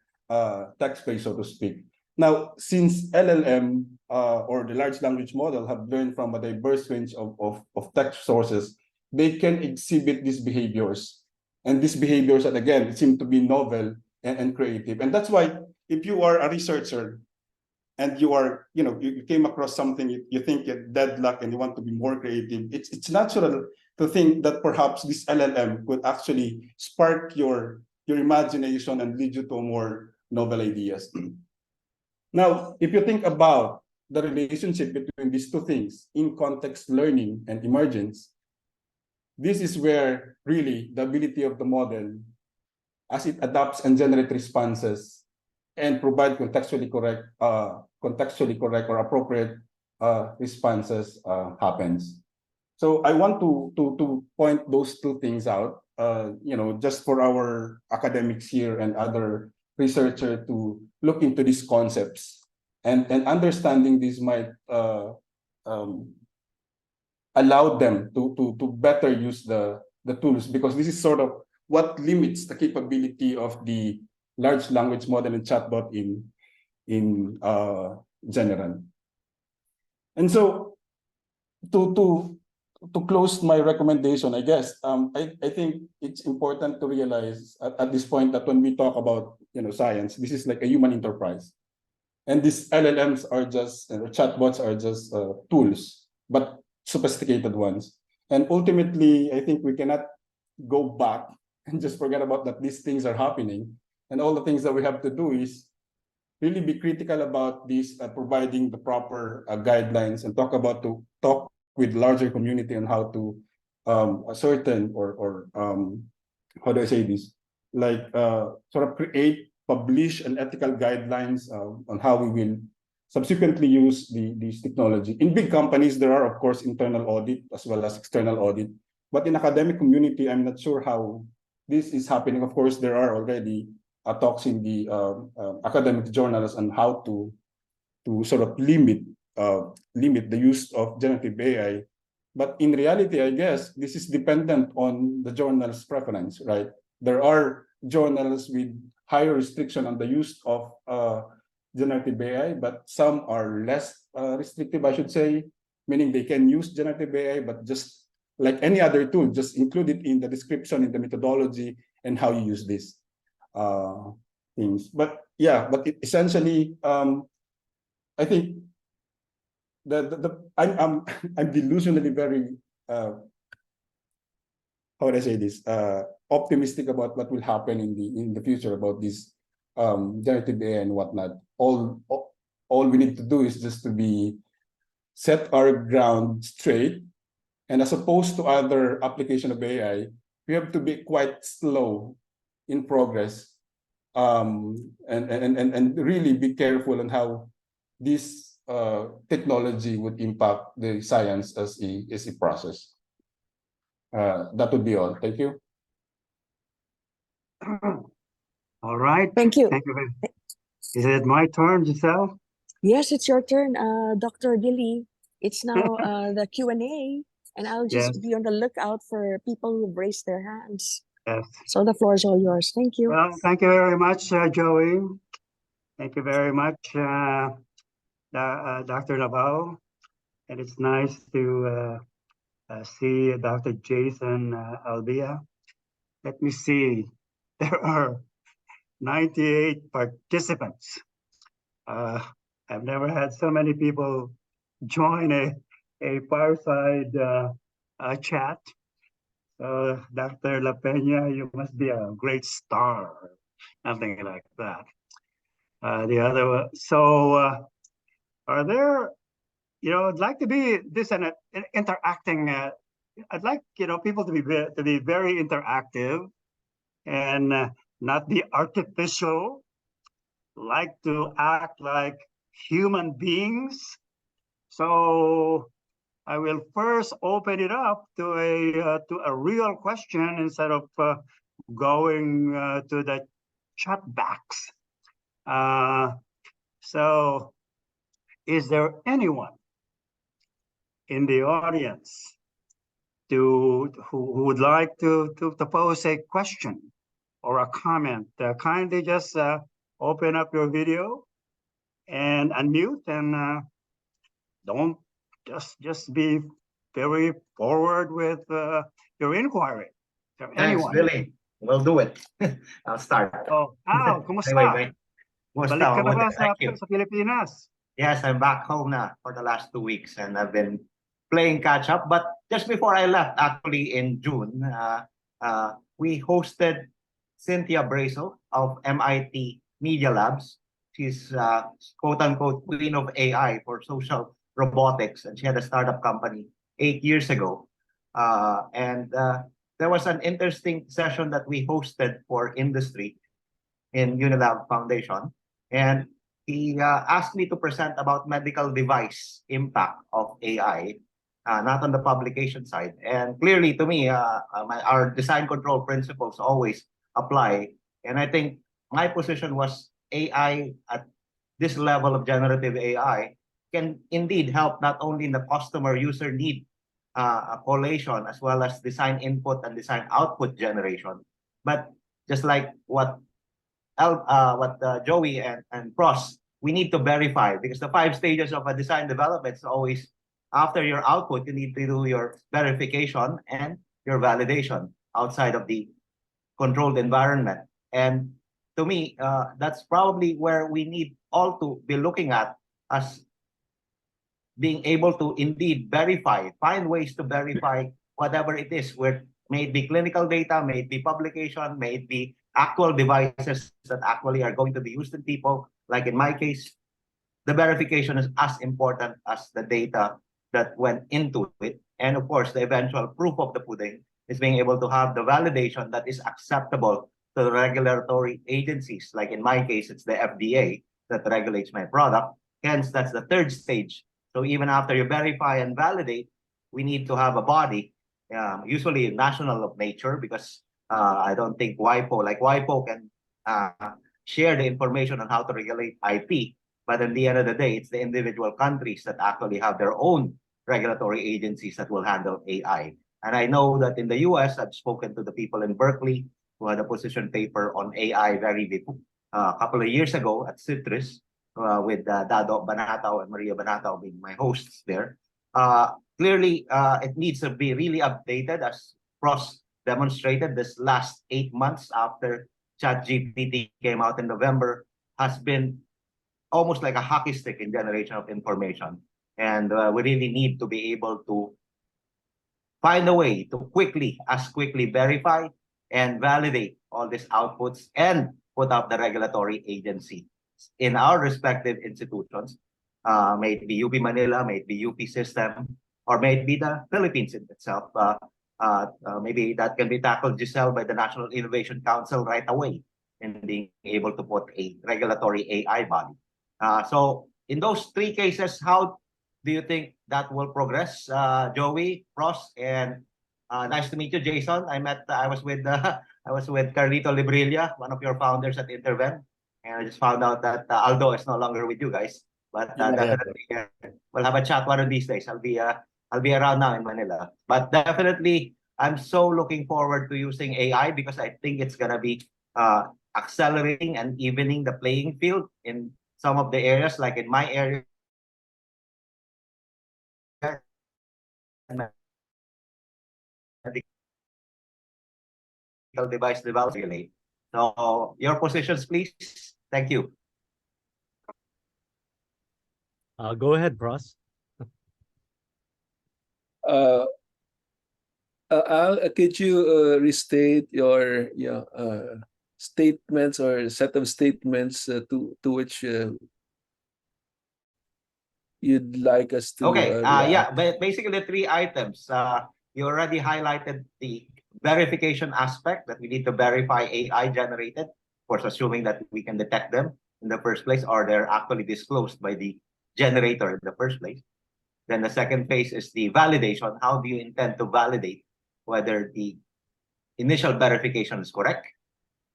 text space, so to speak. Now, since LLM or the large language model have learned from a diverse range of text sources, they can exhibit these behaviors. And these behaviors that, again, seem to be novel and creative. And that's why if you are a researcher and you are, you came across something, you think you're deadlocked and you want to be more creative, it's natural to think that perhaps this LLM could actually spark your imagination and lead you to more novel ideas. Now, if you think about the relationship between these two things, in context learning and emergence, this is where really the ability of the model, as it adapts and generates responses and provide contextually correct or appropriate responses happens. So I want to point those two things out, just for our academics here and other researchers to look into these concepts, and understanding these might allow them to better use the tools, because this is sort of what limits the capability of the large language model and chatbot in general. And so to close my recommendation, I guess, I think it's important to realize at this point that when we talk about science, this is like a human enterprise, and these LLMs are just chatbots are just tools, but sophisticated ones. And ultimately, I think we cannot go back and just forget about that these things are happening, and all the things that we have to do is really be critical about this, providing the proper guidelines, and talk with larger community on how to ascertain or how do I say this, like sort of create, publish an ethical guidelines on how we will subsequently use these technology. In big companies, there are of course internal audit as well as external audit, but in academic community, I'm not sure how this is happening. Of course, there are already talks in the academic journals on how to sort of limit the use of generative AI. But in reality, I guess this is dependent on the journal's preference, right? There are journals with higher restriction on the use of generative AI, but some are less restrictive, I should say, meaning they can use generative AI, but just like any other tool, just include it in the description, in the methodology, and how you use these things. But yeah, essentially, I think I'm delusionally very how would I say this, optimistic about what will happen in the future about this generative AI and whatnot. All we need to do is just to set our ground straight, and as opposed to other application of AI, we have to be quite slow in progress, and really be careful on how this technology would impact the science as a process. That would be all. Thank you. All right. Thank you. Thank you. Is it my turn, Giselle? Yes, it's your turn, Dr. Gilly. It's now the Q&A, and I'll just Yes. be on the lookout for people who've raised their hands. Yes. So the floor is all yours. Thank you. Well, thank you very much, Joey. Thank you very much, Dr. Navarro. And it's nice to see Dr. Jason Albia. Let me see. There are 98 participants. I've never had so many people join a fireside chat. So Dr. Lapeña, you must be a great star, something like that. Are there, I'd like to be this an interacting. I'd like people to be very interactive and not be artificial. Like to act like human beings. So I will first open it up to a real question instead of going to the chat box. So is there anyone in the audience who would like to pose a question or a comment? Kindly just open up your video and unmute, and don't just be very forward with your inquiry. Thanks, Anyone? Billy. We'll do it. I'll start. Oh, Al, kumusta? Anyway. Balik ka na ba Thank you. sa Pilipinas? Yes, I'm back home now for the last 2 weeks, and I've been playing catch up. But just before I left, actually in June, we hosted Cynthia Brazel of MIT Media Labs. She's quote unquote queen of AI for social robotics, and she had a startup company 8 years ago. And there was an interesting session that we hosted for industry in Unilab Foundation, and he asked me to present about medical device impact of AI, not on the publication side. And clearly, to me, our design control principles always apply. And I think my position was AI at this level of generative AI can indeed help not only in the customer user need collation as well as design input and design output generation, but just like what Joey and Pros, we need to verify, because the 5 stages of a design development is always after your output, you need to do your verification and your validation outside of the controlled environment. And to me, that's probably where we need all to be looking at, as being able to indeed verify, find ways to verify whatever it is, where may it be clinical data, may it be publication, may it be actual devices that actually are going to be used in people. Like in my case, the verification is as important as the data that went into it. And of course, the eventual proof of the pudding is being able to have the validation that is acceptable to the regulatory agencies. Like in my case, it's the FDA that regulates my product. Hence, that's the 3rd stage. So even after you verify and validate, we need to have a body, usually national of nature, because I don't think WIPO can share the information on how to regulate IP. But at the end of the day, it's the individual countries that actually have their own regulatory agencies that will handle AI. And I know that in the US, I've spoken to the people in Berkeley who had a position paper on AI a couple of years ago at Citrus, with Dado Banatao and Maria Banatao being my hosts there. Clearly, it needs to be really updated, as Pros demonstrated. This last 8 months after ChatGPT came out in November has been almost like a hockey stick in generation of information. And we really need to be able to find a way to quickly verify and validate all these outputs and put up the regulatory agency in our respective institutions. May it be UP Manila, may it be UP system, or may it be the Philippines in itself. Maybe that can be tackled, Giselle, by the National Innovation Council right away, in being able to put a regulatory AI body. So in those 3 cases, how do you think that will progress, Joey, Pros, and nice to meet you, Jason. I was with Carlito Librilla, one of your founders at Interven, and I just found out that Aldo is no longer with you guys. But definitely, we'll have a chat one of these days. I'll be around now in Manila. But definitely, I'm so looking forward to using AI, because I think it's gonna be accelerating and evening the playing field in some of the areas, like in my area, medical device development. So your positions, please. Thank you. Go ahead, Pros. Al, could you restate your statements or set of statements to which you'd like us to Okay. react? Basically the 3 items. You already highlighted the verification aspect, that we need to verify AI generated, of course, assuming that we can detect them in the first place, or they're actually disclosed by the generator in the first place. Then the second phase is the validation. How do you intend to validate whether the initial verification is correct,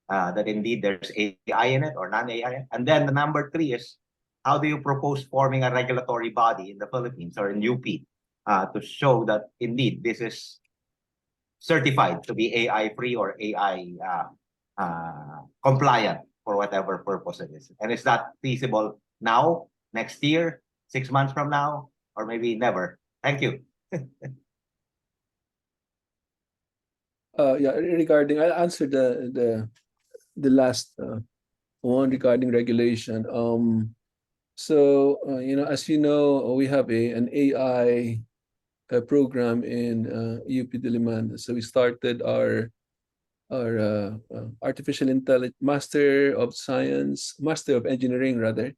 that indeed there's AI in it or non-AI? And then the number 3 is, how do you propose forming a regulatory body in the Philippines or in UP to show that indeed this is certified to be AI-free or AI compliant for whatever purpose it is? And is that feasible now, next year, 6 months from now, or maybe never? Thank you. Regarding, I'll answer the last one regarding regulation. So, as you know, we have an AI program in UP Diliman. So we started our artificial intelligence master of engineering rather,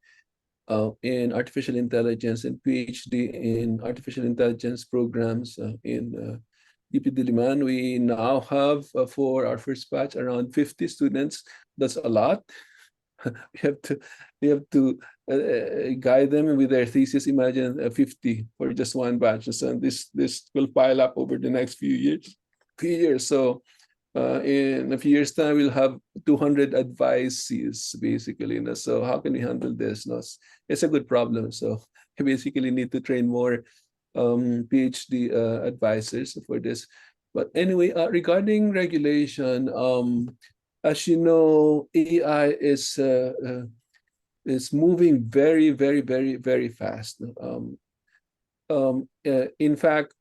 in artificial intelligence and PhD in artificial intelligence programs in UP Diliman. We now have for our first batch around 50 students. That's a lot. we have to guide them with their thesis. Imagine 50 for just one batch. So this will pile up over the next few years. So in a few years' time, we'll have 200 advisees, basically. So how can we handle this? It's a good problem. So we basically need to train more PhD advisors for this. But anyway, regarding regulation, as you know, AI is moving very, very, very, very fast. In fact,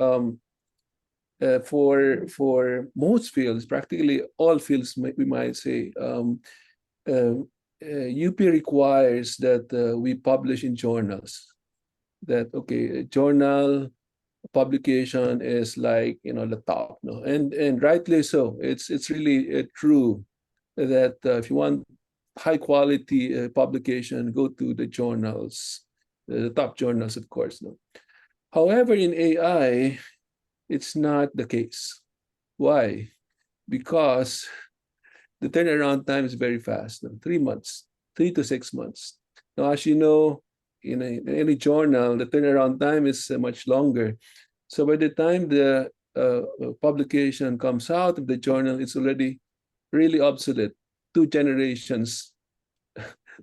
for most fields, practically all fields, we might say, UP requires that we publish in journals. That a journal publication is like the top, no, and rightly so. It's really true that if you want high quality publication, go to the journals, the top journals, of course. No. However, in AI, it's not the case. Why? Because the turnaround time is very fast. 3 months, 3 to 6 months. Now, as you know, in any journal, the turnaround time is much longer. So by the time the publication comes out of the journal, it's already really obsolete. 2 generations,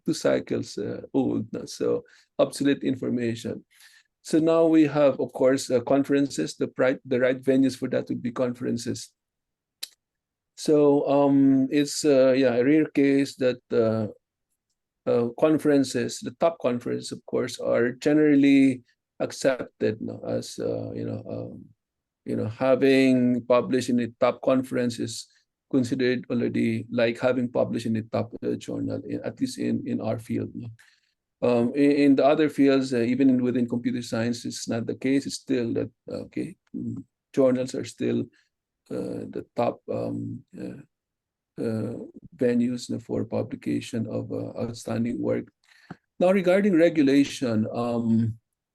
2 cycles old. So obsolete information. So now we have, of course, conferences. The right venues for that would be conferences. So it's a rare case that conferences, the top conferences, of course, are generally accepted as having published in the top conference is considered already like having published in the top journal, at least in our field. In the other fields, even within computer science, it's not the case. It's still that journals are still the top venues for publication of outstanding work. Now, regarding regulation,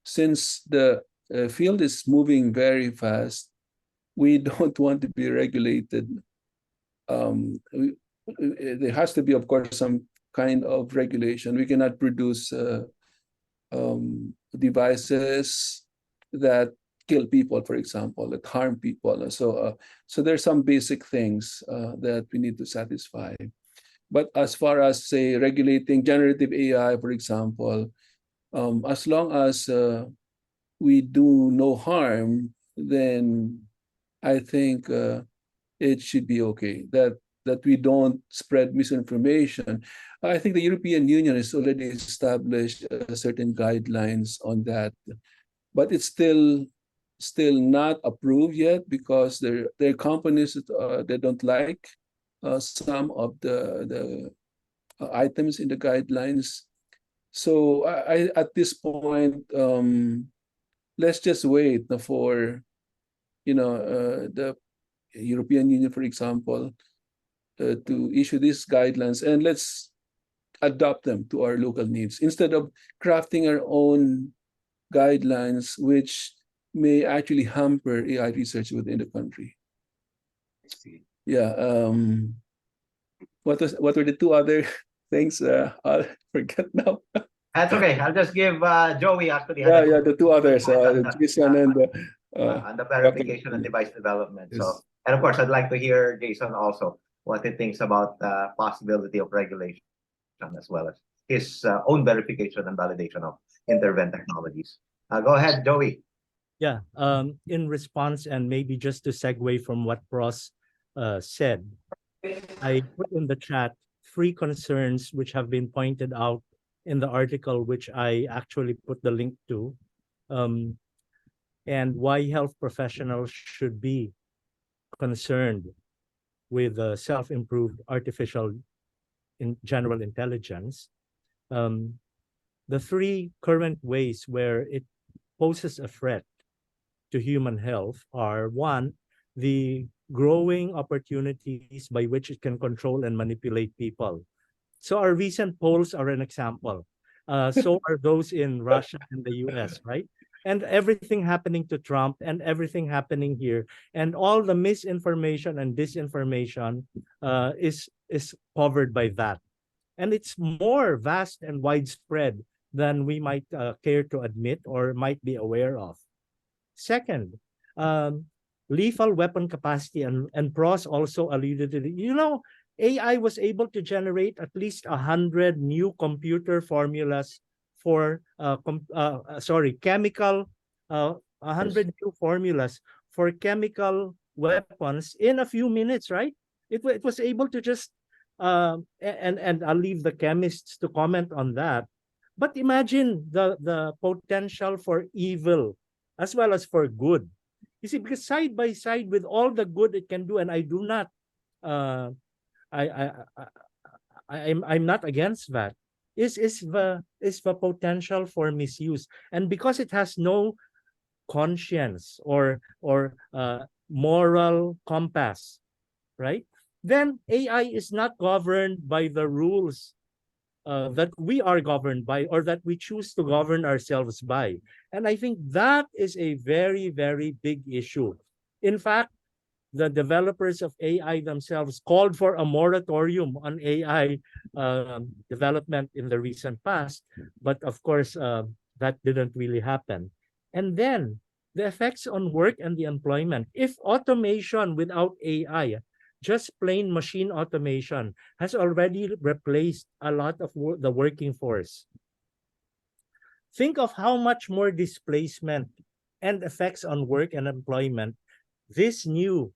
since the field is moving very fast, we don't want to be regulated. There has to be, of course, some kind of regulation. We cannot produce devices that kill people, for example, that harm people. So there's some basic things that we need to satisfy. But as far as, say, regulating generative AI, for example, as long as we do no harm, then I think it should be okay. That we don't spread misinformation. I think the European Union has already established certain guidelines on that, but it's still not approved yet because there are companies that don't like some of the items in the guidelines. So I at this point, let's just wait for the European Union, for example, to issue these guidelines, and let's adopt them to our local needs instead of crafting our own guidelines, which may actually hamper AI research within the country. Yeah. What were the 2 other things? I'll forget now. That's okay. I'll just give Joey actually. Yeah, the 2 others, Jason and on the verification and device development. Yes. So, and of course, I'd like to hear Jason also what he thinks about the possibility of regulation, as well as his own verification and validation of intervened technologies. Go ahead, Joey. Yeah, in response, and maybe just to segue from what Ross said, I put in the chat 3 concerns which have been pointed out in the article, which I actually put the link to, and why health professionals should be concerned with self-improved artificial general intelligence. the three current ways where it poses a threat to human health are: one, the growing opportunities by which it can control and manipulate people. So our recent polls are an example. So are those in Russia and the US, right? And everything happening to Trump and everything happening here, and all the misinformation and disinformation is covered by that. And it's more vast and widespread than we might care to admit or might be aware of. Second, lethal weapon capacity, and Pross also alluded to it. You know, AI was able to generate at least 100 new computer formulas for chemical 100 new formulas for chemical weapons in a few minutes, right? It was able to just and I'll leave the chemists to comment on that. But imagine the potential for evil as well as for good. You see, because side by side with all the good it can do, and I do not uh, I'm not against that. Is the potential for misuse, and because it has no conscience or moral compass, right? Then AI is not governed by the rules that we are governed by or that we choose to govern ourselves by. And I think that is a very, very big issue. In fact, the developers of AI themselves called for a moratorium on AI development in the recent past. But of course, that didn't really happen. And then the effects on work and the employment. If automation without AI, just plain machine automation, has already replaced a lot of the working force, think of how much more displacement and effects on work and employment this new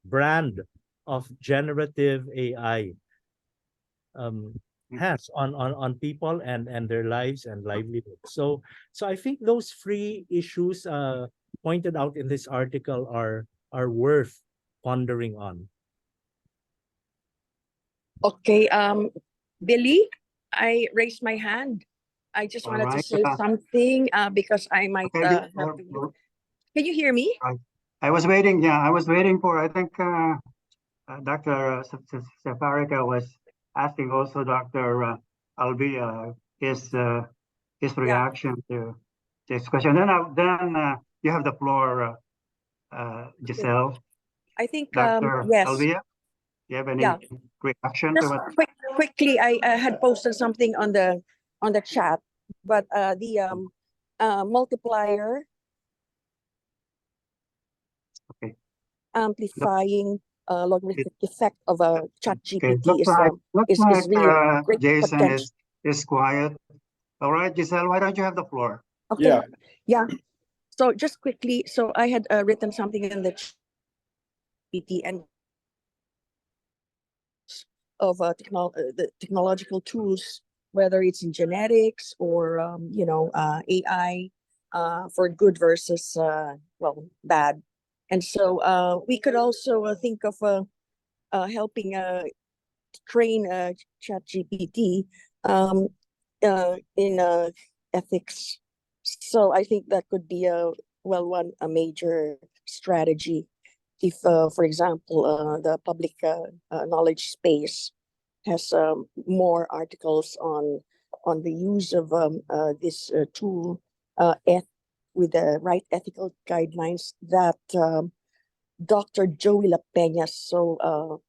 brand of generative AI has on people and their lives and livelihoods. So I think those three issues pointed out in this article are worth pondering on. Okay, Billy, I raised my hand. I just All wanted to right, say something because I might okay, have to. Can you hear me? I was waiting. Yeah, I was waiting for. I think Dr. Safarica was asking also Dr. Albia his reaction to this question. Then you have the floor, Giselle. I think Dr. yes. Albia, you have any Yeah. reaction to Just what? quickly, I had posted something on the chat, but the multiplier Okay. amplifying logarithmic effect of a chat Okay, GPT looks is like really great Jason potential. is quiet. All right, Giselle, why don't you have the floor? Okay. Yeah. So just quickly, so I had written something in the GPT and of the technological tools, whether it's in genetics or AI for good versus bad. And so we could also think of helping train ChatGPT in ethics. So I think that could be a major strategy if, for example, the public knowledge space has more articles on the use of this tool with the right ethical guidelines that Dr. Joey Lapeña so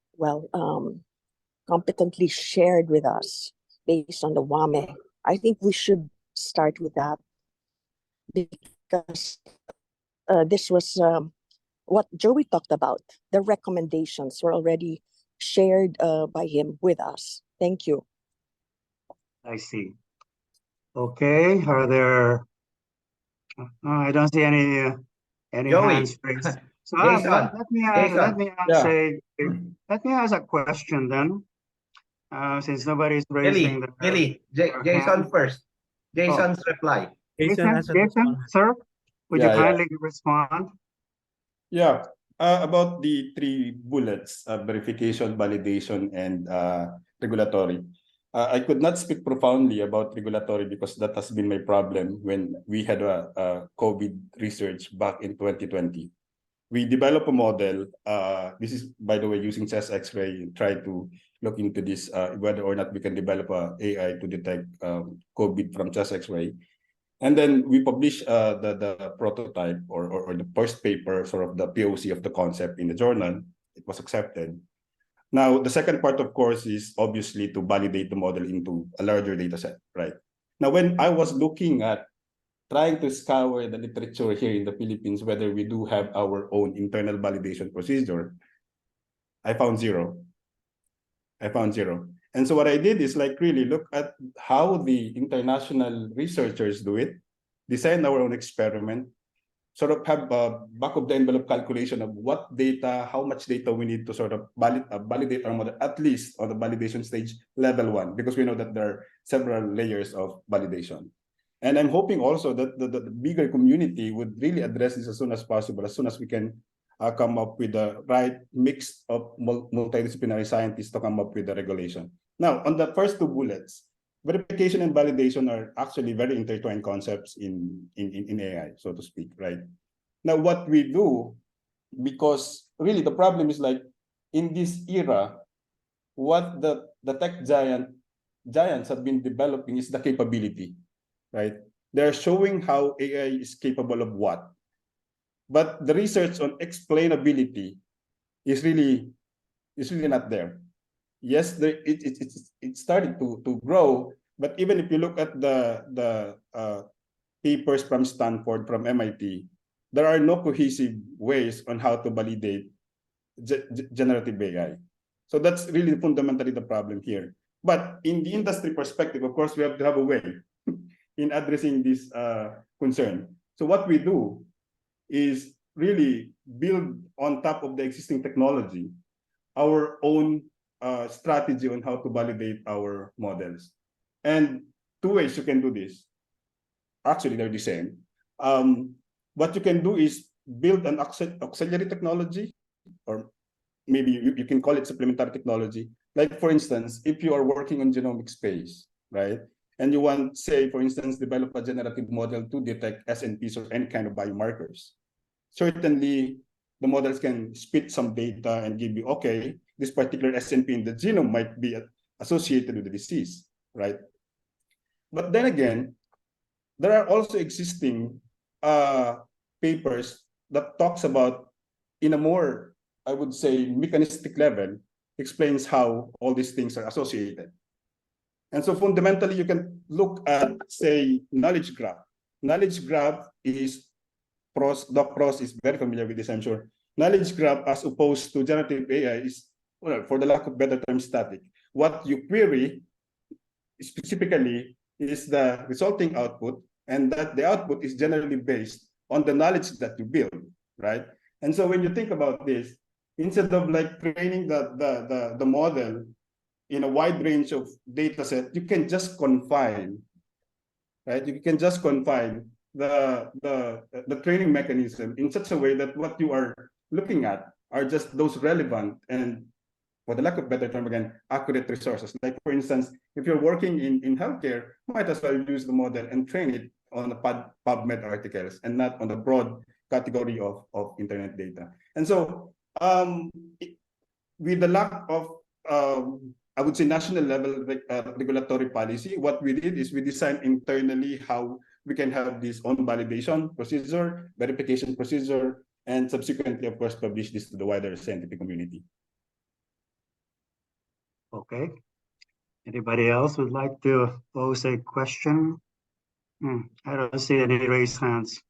competently shared with us based on the WAME. I think we should start with that because this was what Joey talked about. The recommendations were already shared by him with us. Thank you. I see. Okay, are there? I don't see any Joey. hands raised. So Jason, let me ask a question then. Since nobody's raising Billy, their Jason hand. first. Jason's reply. Jason has a Jason, sir, would you Yeah, yeah. kindly respond? Yeah, about the three bullets, verification, validation, and regulatory. I could not speak profoundly about regulatory because that has been my problem when we had a COVID research back in 2020. We developed a model. This is, by the way, using chest X-ray, try to look into this, whether or not we can develop a AI to detect COVID from chest X-ray. And then we published the prototype or the first paper, sort of the POC of the concept in the journal. It was accepted. Now, the second part, of course, is obviously to validate the model into a larger data set, right? Now, when I was looking at trying to scour the literature here in the Philippines, whether we do have our own internal validation procedure, I found zero. And so what I did is like really look at how the international researchers do it, design our own experiment, sort of have a back of the envelope calculation of what data, how much data we need to sort of validate our model, at least on the validation stage level 1, because we know that there are several layers of validation. And I'm hoping also that the bigger community would really address this as soon as possible, as soon as we can come up with the right mix of multidisciplinary scientists to come up with the regulation. Now, on the first 2 bullets, verification and validation are actually very intertwined concepts in AI, so to speak, right? Now, what we do, because really the problem is like in this era, what the tech giants have been developing is the capability, right? They're showing how AI is capable of what, but the research on explainability is really not there. Yes, it started to grow, but even if you look at the papers from Stanford, from MIT, there are no cohesive ways on how to validate generative AI. So that's really fundamentally the problem here. But in the industry perspective, of course, we have to have a way in addressing this concern. So what we do is really build on top of the existing technology our own strategy on how to validate our models. And 2 ways you can do this. Actually, they're the same. What you can do is build an auxiliary technology, or maybe you can call it supplementary technology. Like, for instance, if you are working on genomic space, right? And you want, say, for instance, develop a generative model to detect SNPs or any kind of biomarkers. Certainly, the models can spit some data and give you, okay, this particular SNP in the genome might be associated with the disease, right? But then again, there are also existing papers that talks about, in a more, I would say, mechanistic level, explains how all these things are associated. And so fundamentally, you can look at, say, knowledge graph. Knowledge graph is Doc Pross is very familiar with this, I'm sure. Knowledge graph, as opposed to generative AI, is, well, for the lack of better term, static. What you query specifically is the resulting output, and that the output is generally based on the knowledge that you build, right? And so when you think about this, instead of like training the model in a wide range of data set, you can just confine, right? You can just confine the training mechanism in such a way that what you are looking at are just those relevant and, for the lack of better term again, accurate resources. Like, for instance, if you're working in healthcare, you might as well use the model and train it on the PubMed articles and not on the broad category of internet data. And so with the lack of, I would say, national level regulatory policy, what we did is we designed internally how we can have this own validation procedure, verification procedure, and subsequently, of course, publish this to the wider scientific community. Okay. Anybody else would like to pose a question? I don't see any raised hands.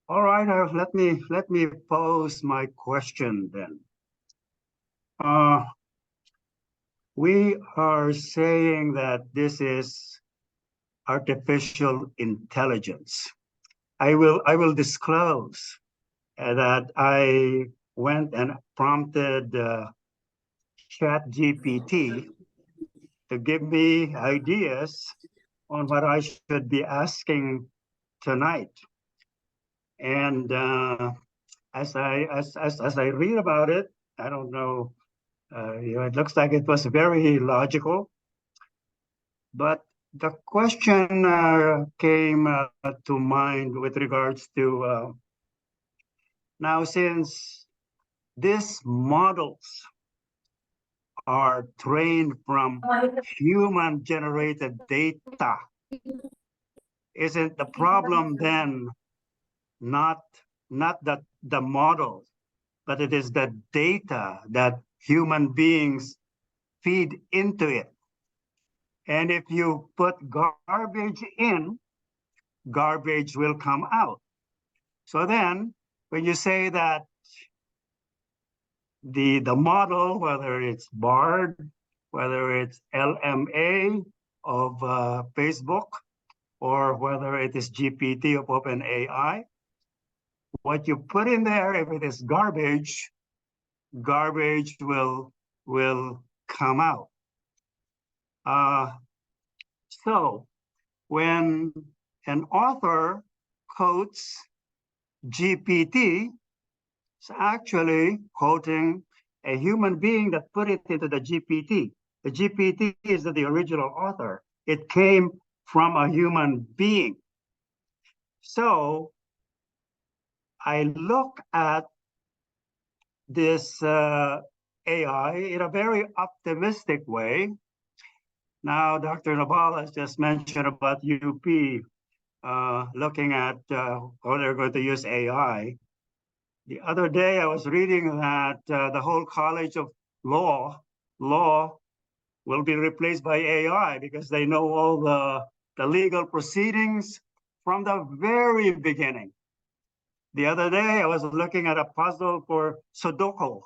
All right, let me pose my question then. We are saying that this is artificial intelligence. I will disclose that I went and prompted ChatGPT to give me ideas on what I should be asking tonight. And as I read about it, I don't know, it looks like it was very logical. But the question came to mind with regards to now, since these models are trained from human generated data, isn't the problem then not the model, but it is the data that human beings feed into it? And if you put garbage in, garbage will come out. So then when you say that the model, whether it's BARD, whether it's LMA of Facebook, or whether it is GPT of OpenAI, what you put in there, if it is garbage, garbage will come out. So when an author quotes GPT, it's actually quoting a human being that put it into the GPT. The GPT is the original author. It came from a human being. So I look at this AI in a very optimistic way. Now, Dr. Naval has just mentioned about UP looking at how they're going to use AI. The other day, I was reading that the whole College of Law will be replaced by AI because they know all the legal proceedings from the very beginning. The other day, I was looking at a puzzle for Sudoku,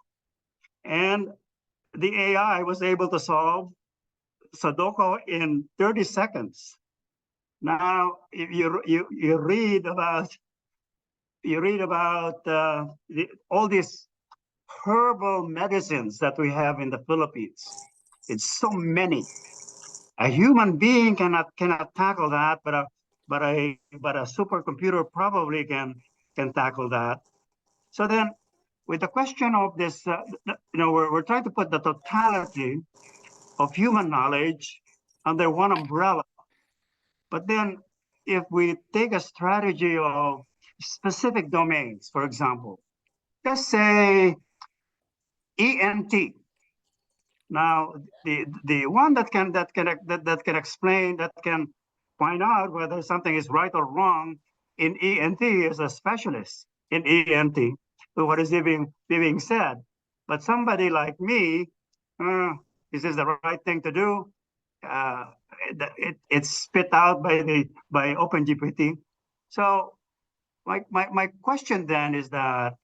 and the AI was able to solve Sudoku in 30 seconds. Now, if you read about all these herbal medicines that we have in the Philippines. It's so many. A human being cannot tackle that, but a supercomputer probably can tackle that. So then, with the question of this, we're trying to put the totality of human knowledge under one umbrella. But then, if we take a strategy of specific domains, for example, let's say ENT. Now, the one that can explain, that can find out whether something is right or wrong in ENT is a specialist in ENT. So what is being said? But somebody like me, is this the right thing to do? It's spit out by OpenGPT. So my question then is that,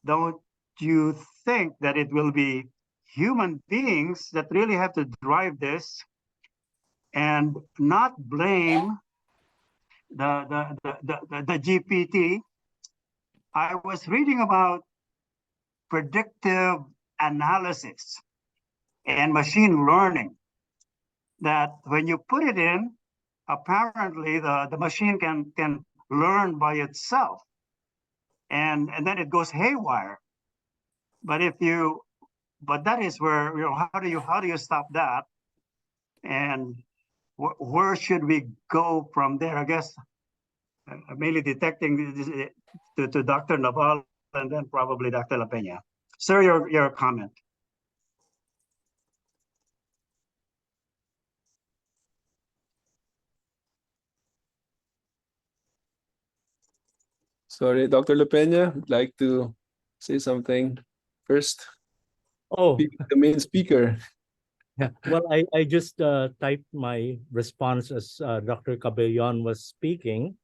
don't you think that it will be human beings that really have to drive this and not blame the GPT? I was reading about predictive analysis and machine learning, that when you put it in, apparently the machine can learn by itself, and then it goes haywire. But that is where, how do you stop that? And where should we go from there? I guess mainly detecting this, to Dr. Naval and then probably Dr. Lapeña. Sir, your comment. Sorry, Dr. Lapeña, would like to say something first. Oh, The main speaker. yeah. Well, I just typed my response as Dr. Cabellon was speaking.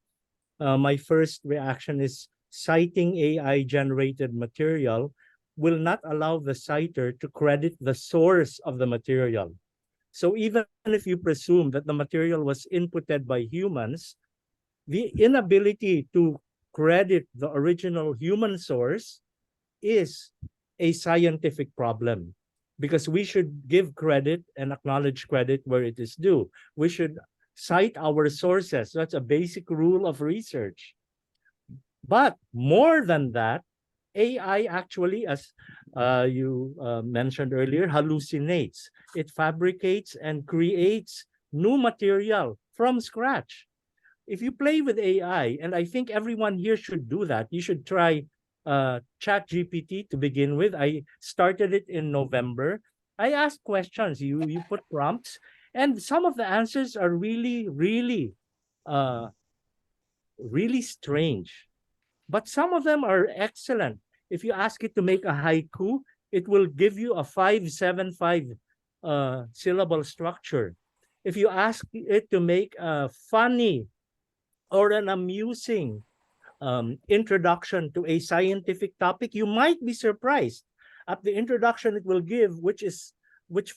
My first reaction is citing AI-generated material will not allow the citer to credit the source of the material. So even if you presume that the material was inputted by humans, the inability to credit the original human source is a scientific problem, because we should give credit and acknowledge credit where it is due. We should cite our sources. That's a basic rule of research. But more than that, AI actually, as you mentioned earlier, hallucinates. It fabricates and creates new material from scratch. If you play with AI, and I think everyone here should do that, you should try ChatGPT to begin with. I started it in November. I ask questions, you put prompts, and some of the answers are really, really, really strange. But some of them are excellent. If you ask it to make a haiku, it will give you a 575 syllable structure. If you ask it to make a funny or an amusing introduction to a scientific topic, you might be surprised at the introduction it will give, which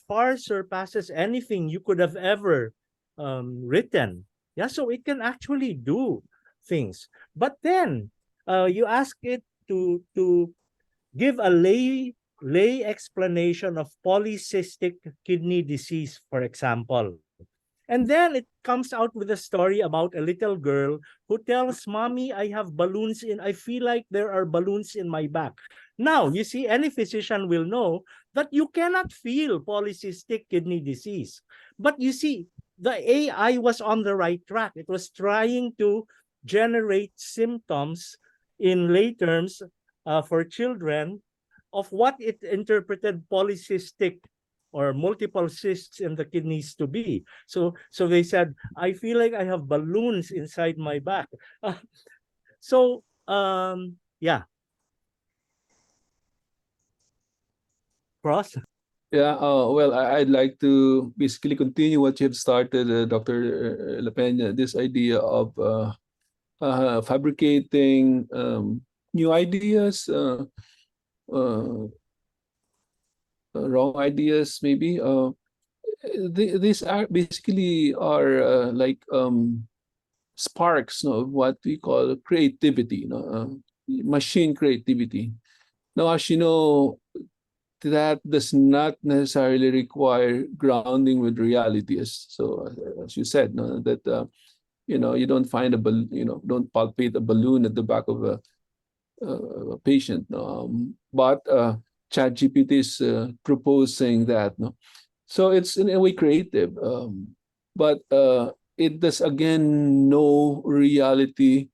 far surpasses anything you could have ever written. Yeah, so it can actually do things. But then you ask it to give a lay explanation of polycystic kidney disease, for example. And then it comes out with a story about a little girl who tells mommy, I feel like there are balloons in my back. Now, you see, any physician will know that you cannot feel polycystic kidney disease. But you see, the AI was on the right track. It was trying to generate symptoms in lay terms for children of what it interpreted polycystic or multiple cysts in the kidneys to be. So they said, I feel like I have balloons inside my back. Yeah. Cross? Yeah, well, I'd like to basically continue what you have started, Dr. Lapeña, this idea of fabricating new ideas, wrong ideas, maybe. These are basically are like sparks, no, of what we call creativity, machine creativity. Now, as you know, that does not necessarily require grounding with reality. As you said, no, that you don't find a don't palpate a balloon at the back of a patient. But ChatGPT is proposing that. No, so it's in a way creative, but it does again know reality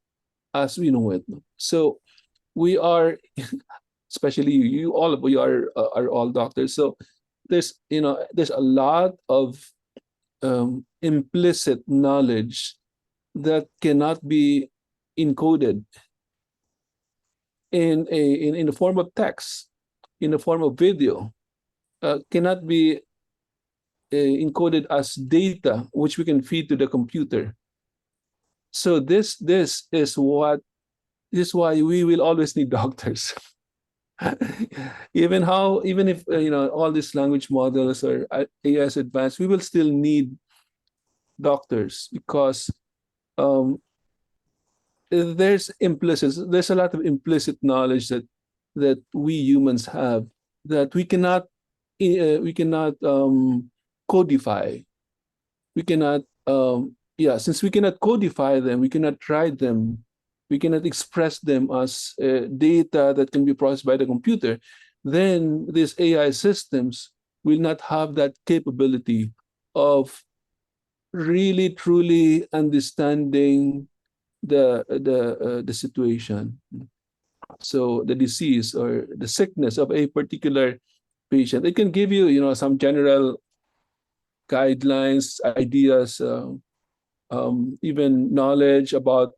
as we know it. No? So we are. Especially you, all of you are all doctors. So there's a lot of implicit knowledge that cannot be encoded in the form of text, in the form of video, cannot be encoded as data which we can feed to the computer. So this is why we will always need doctors. even if all these language models are AIs advanced, we will still need doctors because there's a lot of implicit knowledge that we humans have that we cannot codify. We cannot since we cannot codify them, we cannot write them, we cannot express them as data that can be processed by the computer, then these AI systems will not have that capability of really truly understanding the situation. So the disease or the sickness of a particular patient. It can give you, some general guidelines, ideas, even knowledge about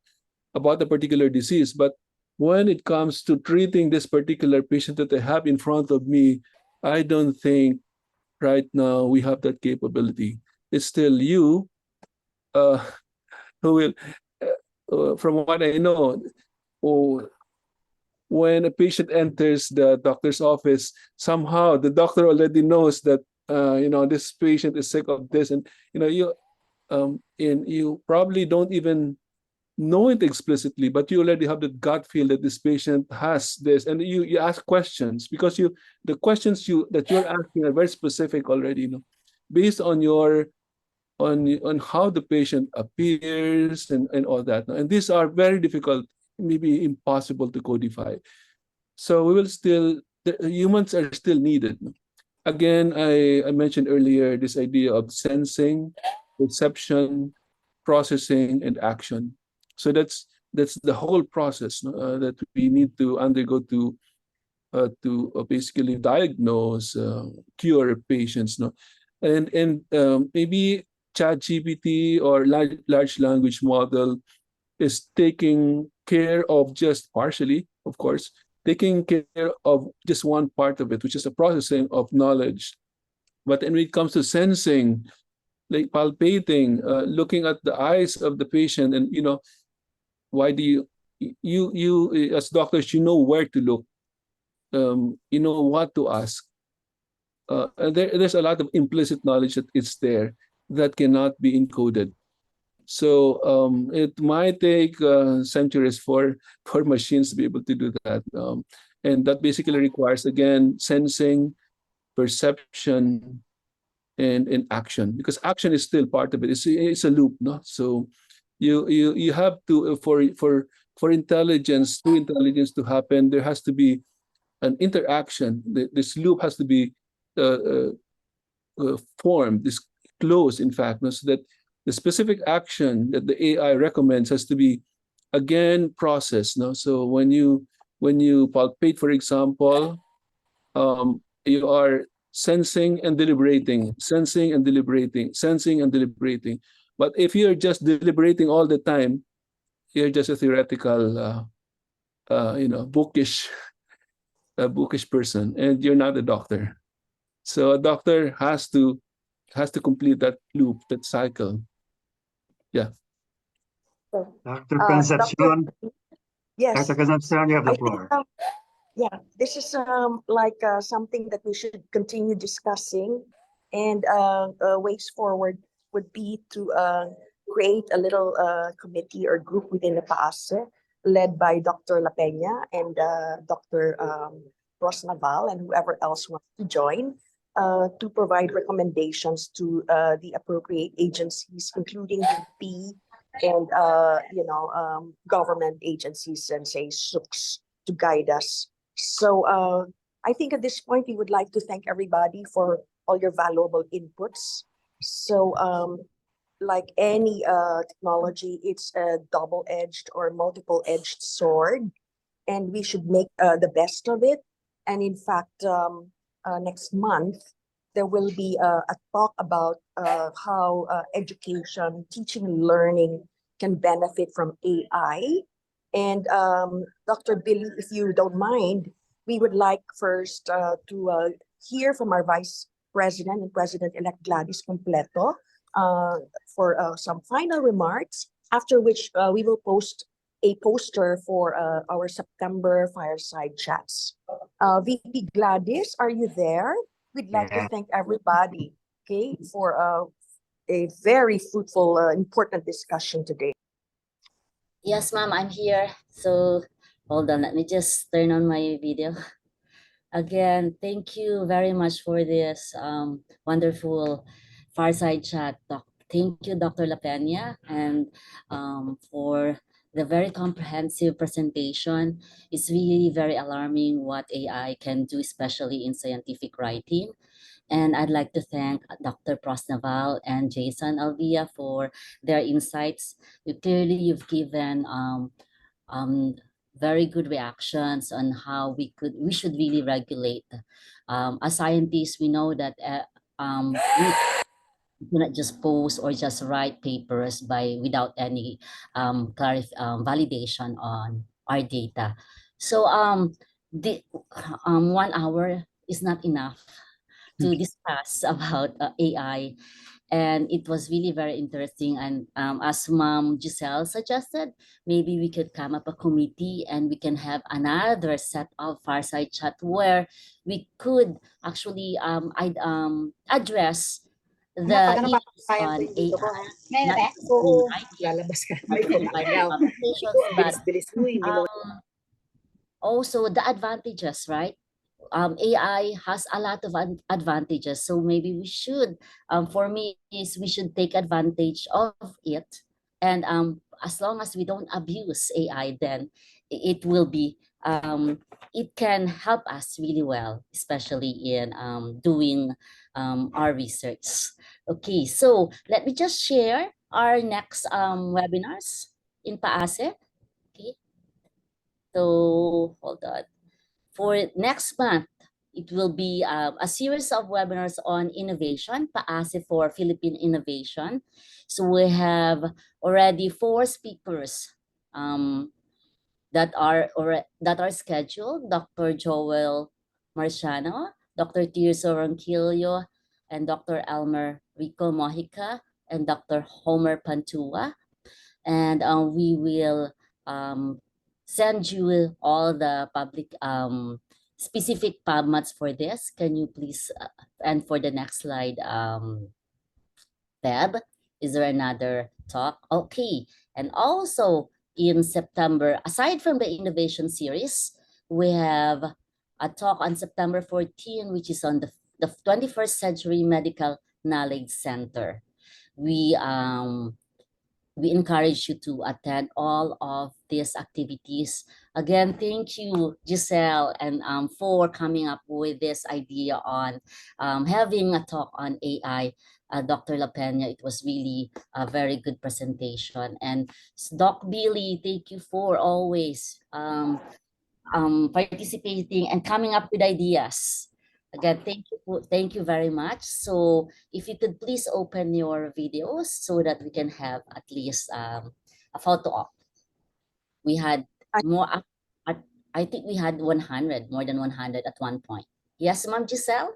a particular disease. But when it comes to treating this particular patient that I have in front of me, I don't think right now we have that capability. It's still you who will, from what I know, when a patient enters the doctor's office, somehow the doctor already knows that this patient is sick of this, and you probably don't even know it explicitly, but you already have the gut feel that this patient has this, and you ask questions because the questions that you're asking are very specific already, based on on how the patient appears and all that. And these are very difficult, maybe impossible to codify. So the humans are still needed. Again, I mentioned earlier this idea of sensing perception, processing, and action. So that's the whole process, no, that we need to undergo to basically diagnose, cure patients, no, and maybe ChatGPT or large language model is taking care of just partially, of course, taking care of just one part of it, which is the processing of knowledge. But when it comes to sensing, like palpating, looking at the eyes of the patient, and why do you as doctors, you know where to look, you know what to ask. And there's a lot of implicit knowledge that is there that cannot be encoded. So it might take centuries for machines to be able to do that. And that basically requires, again, sensing, perception, and action, because action is still part of it. It's a loop, no? So you have to, for intelligence, true intelligence to happen, there has to be an interaction. This loop has to be formed, this close, in fact, no? So that the specific action that the AI recommends has to be, again, processed. No? So when you palpate, for example, you are sensing and deliberating, sensing and deliberating, sensing and deliberating. But if you're just deliberating all the time, you're just a theoretical, bookish person, and you're not a doctor. So a doctor has to complete that loop, that cycle. Yeah. So, Dr. Dr. Concepcion, yes, Dr. Concepcion, you have I the think floor. yeah, this is like something that we should continue discussing, and ways forward would be to create a little committee or group within the PAASE, led by Dr. Lapeña and Dr. Rosnaval, and whoever else wants to join, to provide recommendations to the appropriate agencies, including UP and government agencies, and say SUCS, to guide us. So I think at this point, we would like to thank everybody for all your valuable inputs. So like any technology, it's a double-edged or multiple-edged sword, and we should make the best of it. And in fact, next month, there will be a talk about how education, teaching and learning can benefit from AI. And Dr. Billy, if you don't mind, we would like first to hear from our Vice President and President-elect Gladys Completo for some final remarks, after which we will post a poster for our September Fireside Chats. VP Gladys, are you there? We'd like to thank everybody, okay, for a very fruitful, important discussion today. Yes, ma'am, I'm here. So hold on, let me just turn on my video. Again, thank you very much for this wonderful Fireside Chat. Thank you, Dr. Lapeña, and for the very comprehensive presentation. It's really very alarming what AI can do, especially in scientific writing. And I'd like to thank Dr. Prosnaval and Jason Alvia for their insights. You've given very good reactions on how we should really regulate. As scientists, we know that we cannot just post or just write papers without any validation on our data. So the 1 hour is not enough to discuss about AI, and it was really very interesting. And as Mom Giselle suggested, maybe we could come up a committee and we can have another set of Fireside Chat where we could actually address the issues on AI, not just in writing, not just in writing publications, but also the advantages, right? AI has a lot of advantages, so maybe we should, for me, is we should take advantage of it, and as long as we don't abuse AI, then it will be it can help us really well, especially in doing our research. Okay, so let me just share our next webinars in PAASE. Okay, so hold on. For next month, it will be a series of webinars on innovation, PAASE for Philippine Innovation. So we have already 4 speakers that are scheduled: Dr. Joel Marciano, Dr. Tirso Ronquillo, and Dr. Elmer Rico Mojica, and Dr. Homer Pantua. And we will send you all the public specific PubMats for this. Can you please, and for the next slide, Deb, is there another talk? Okay, and also in September, aside from the innovation series, we have a talk on September 14, which is on the 21st Century Medical Knowledge Center. We encourage you to attend all of these activities. Again, thank you, Giselle, and for coming up with this idea on having a talk on AI. Dr. Lapeña, it was really a very good presentation. And Doc Billy, thank you for always participating and coming up with ideas. Again, thank you very much. So if you could please open your videos so that we can have at least a photo op. We had more, I think we had 100, more than 100 at one point. Yes, Ma'am Giselle?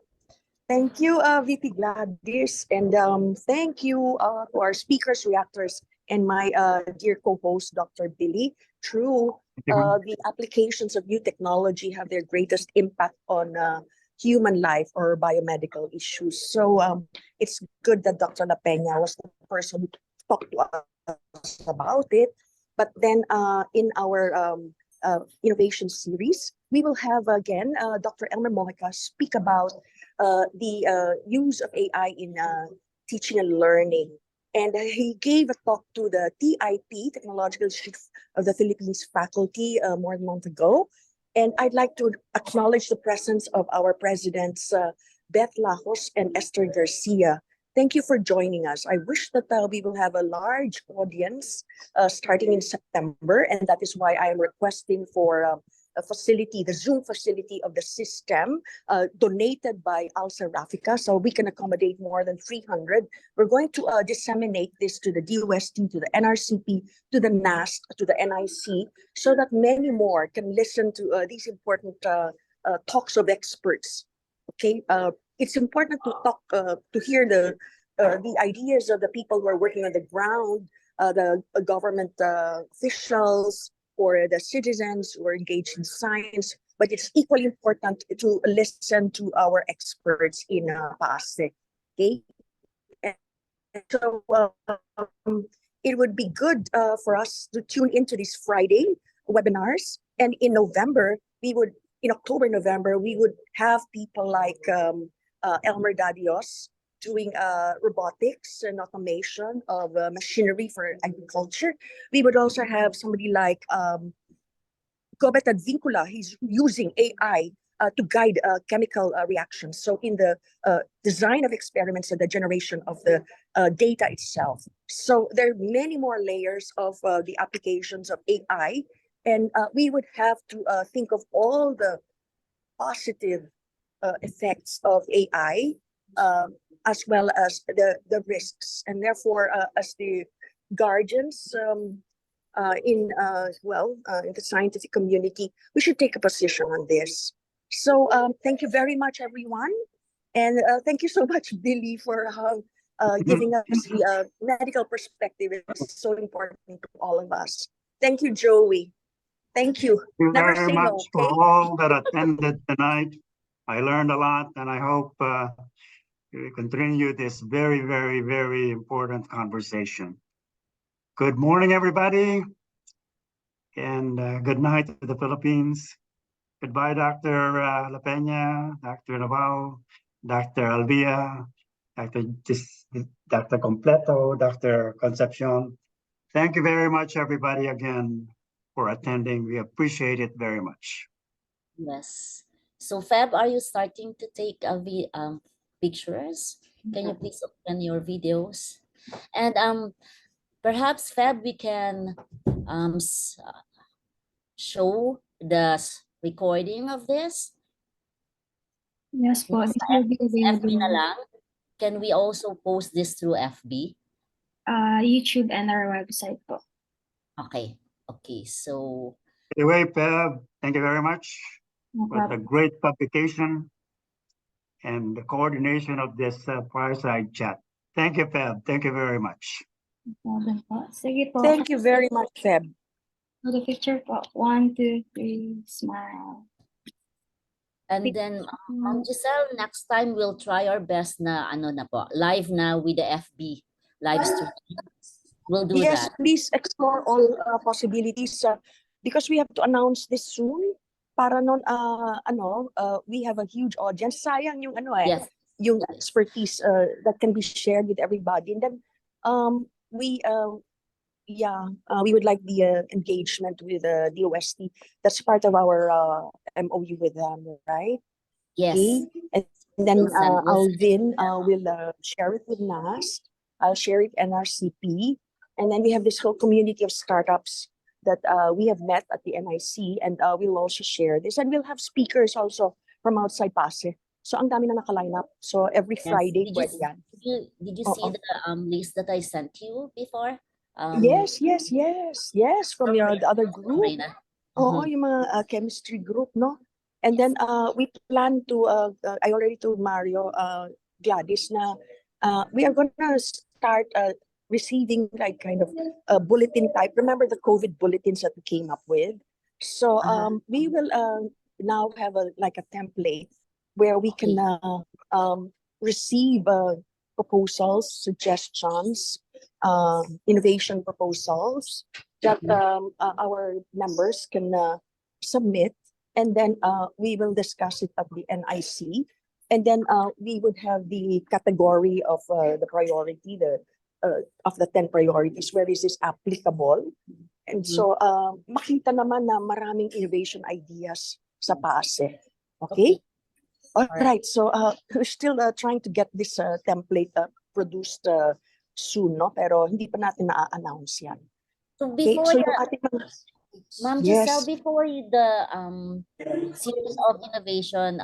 Thank you, VP Gladys, and thank you to our speakers, reactors, and my dear co-host, Dr. Billy. True, the applications of new technology have their greatest impact on human life or biomedical issues. So it's good that Dr. Lapeña was the person who talked to us about it. But then in our innovation series, we will have again Dr. Elmer Mojica speak about the use of AI in teaching and learning. And he gave a talk to the TIP, Technological Institute of the Philippines faculty, more than a month ago. And I'd like to acknowledge the presence of our presidents, Beth Lajos and Esther Garcia. Thank you for joining us. I wish that we will have a large audience starting in September, and that is why I am requesting for a facility, the Zoom facility of the system, donated by Alsa Rafica, so we can accommodate more than 300. We're going to disseminate this to the DOST, to the NRCP, to the NAST, to the NIC, so that many more can listen to these important talks of experts. Okay, it's important to talk, to hear the ideas of the people who are working on the ground, the government officials, or the citizens who are engaged in science, but it's equally important to listen to our experts in PAASE. Okay, and so it would be good for us to tune into these Friday webinars, and in October, November, we would have people like Elmer Dadios doing robotics and automation of machinery for agriculture. We would also have somebody like Gobet Advincula. He's using AI to guide chemical reactions. So in the design of experiments and the generation of the data itself. So there are many more layers of the applications of AI. And we would have to think of all the positive effects of AI, as well as the risks. And therefore, as the guardians in the scientific community, we should take a position on this. So thank you very much, everyone. And thank you so much, Billy, for giving us the medical perspective. It's so important to all of us. Thank you, Joey. Thank you. Thank you Never very say much no, for okay? all that attended tonight. I learned a lot, and I hope we continue this very, very, very important conversation. Good morning, everybody, and good night to the Philippines. Goodbye, Dr. Lapeña, Dr. Navao, Dr. Alvia, Dr. Completo, Dr. Concepcion. Thank you very much, everybody, again, for attending. We appreciate it very much. Yes. So Feb, are you starting to take pictures? Can you please open your videos? And perhaps Feb, we can show the recording of this. Yes po, Yes, this will be FB na available lang. Can we also post this through FB? YouTube and our website po. Okay. Okay. So Anyway, Peb, thank you very much No for the problem. great publication and the coordination of this fireside chat. Thank you, Peb. Thank you very much. No problem po. Sige po. Thank you very much, Feb. For the picture po. 1, 2, 3, smile. and then Ma'am Giselle, next time we'll try our best na live na with the FB live stream. We'll do Yes, that. please explore all possibilities because we have to announce this soon. Para non we have a huge audience. Sayang yung Yes. yung expertise that can be shared with everybody. And then we would like the engagement with the DOST. That's part of our MOU with them, right? Yes. Okay. And then We'll send- Alvin will share it with NAS. I'll share it NRCP. And then we have this whole community of startups that we have met at the NIC, and we'll also share this. And we'll have speakers also from outside PAASE. So ang dami na naka-line up. So every Yes. Friday, Did pwede yan. you see the list that I sent you before? Yes, from the other group. Marina. Oo, yung mga chemistry group, no? And then we plan to, I already told Mario, Gladys, na we are gonna start receiving like kind of a bulletin type. Remember the COVID bulletins that we came up with? So we will now have a template where we can receive proposals, suggestions, innovation proposals that our members can submit, and then we will discuss it at the NIC, and then we would have the category of the priority, of the 10 priorities, where is this applicable, and so makita naman na maraming innovation ideas sa PAASE. Okay? All right. So we're still trying to get this template produced soon, no? Pero hindi pa natin na-announce yan. So Okay, before so the, yung ating Ma'am Yes. Giselle, before the series of innovation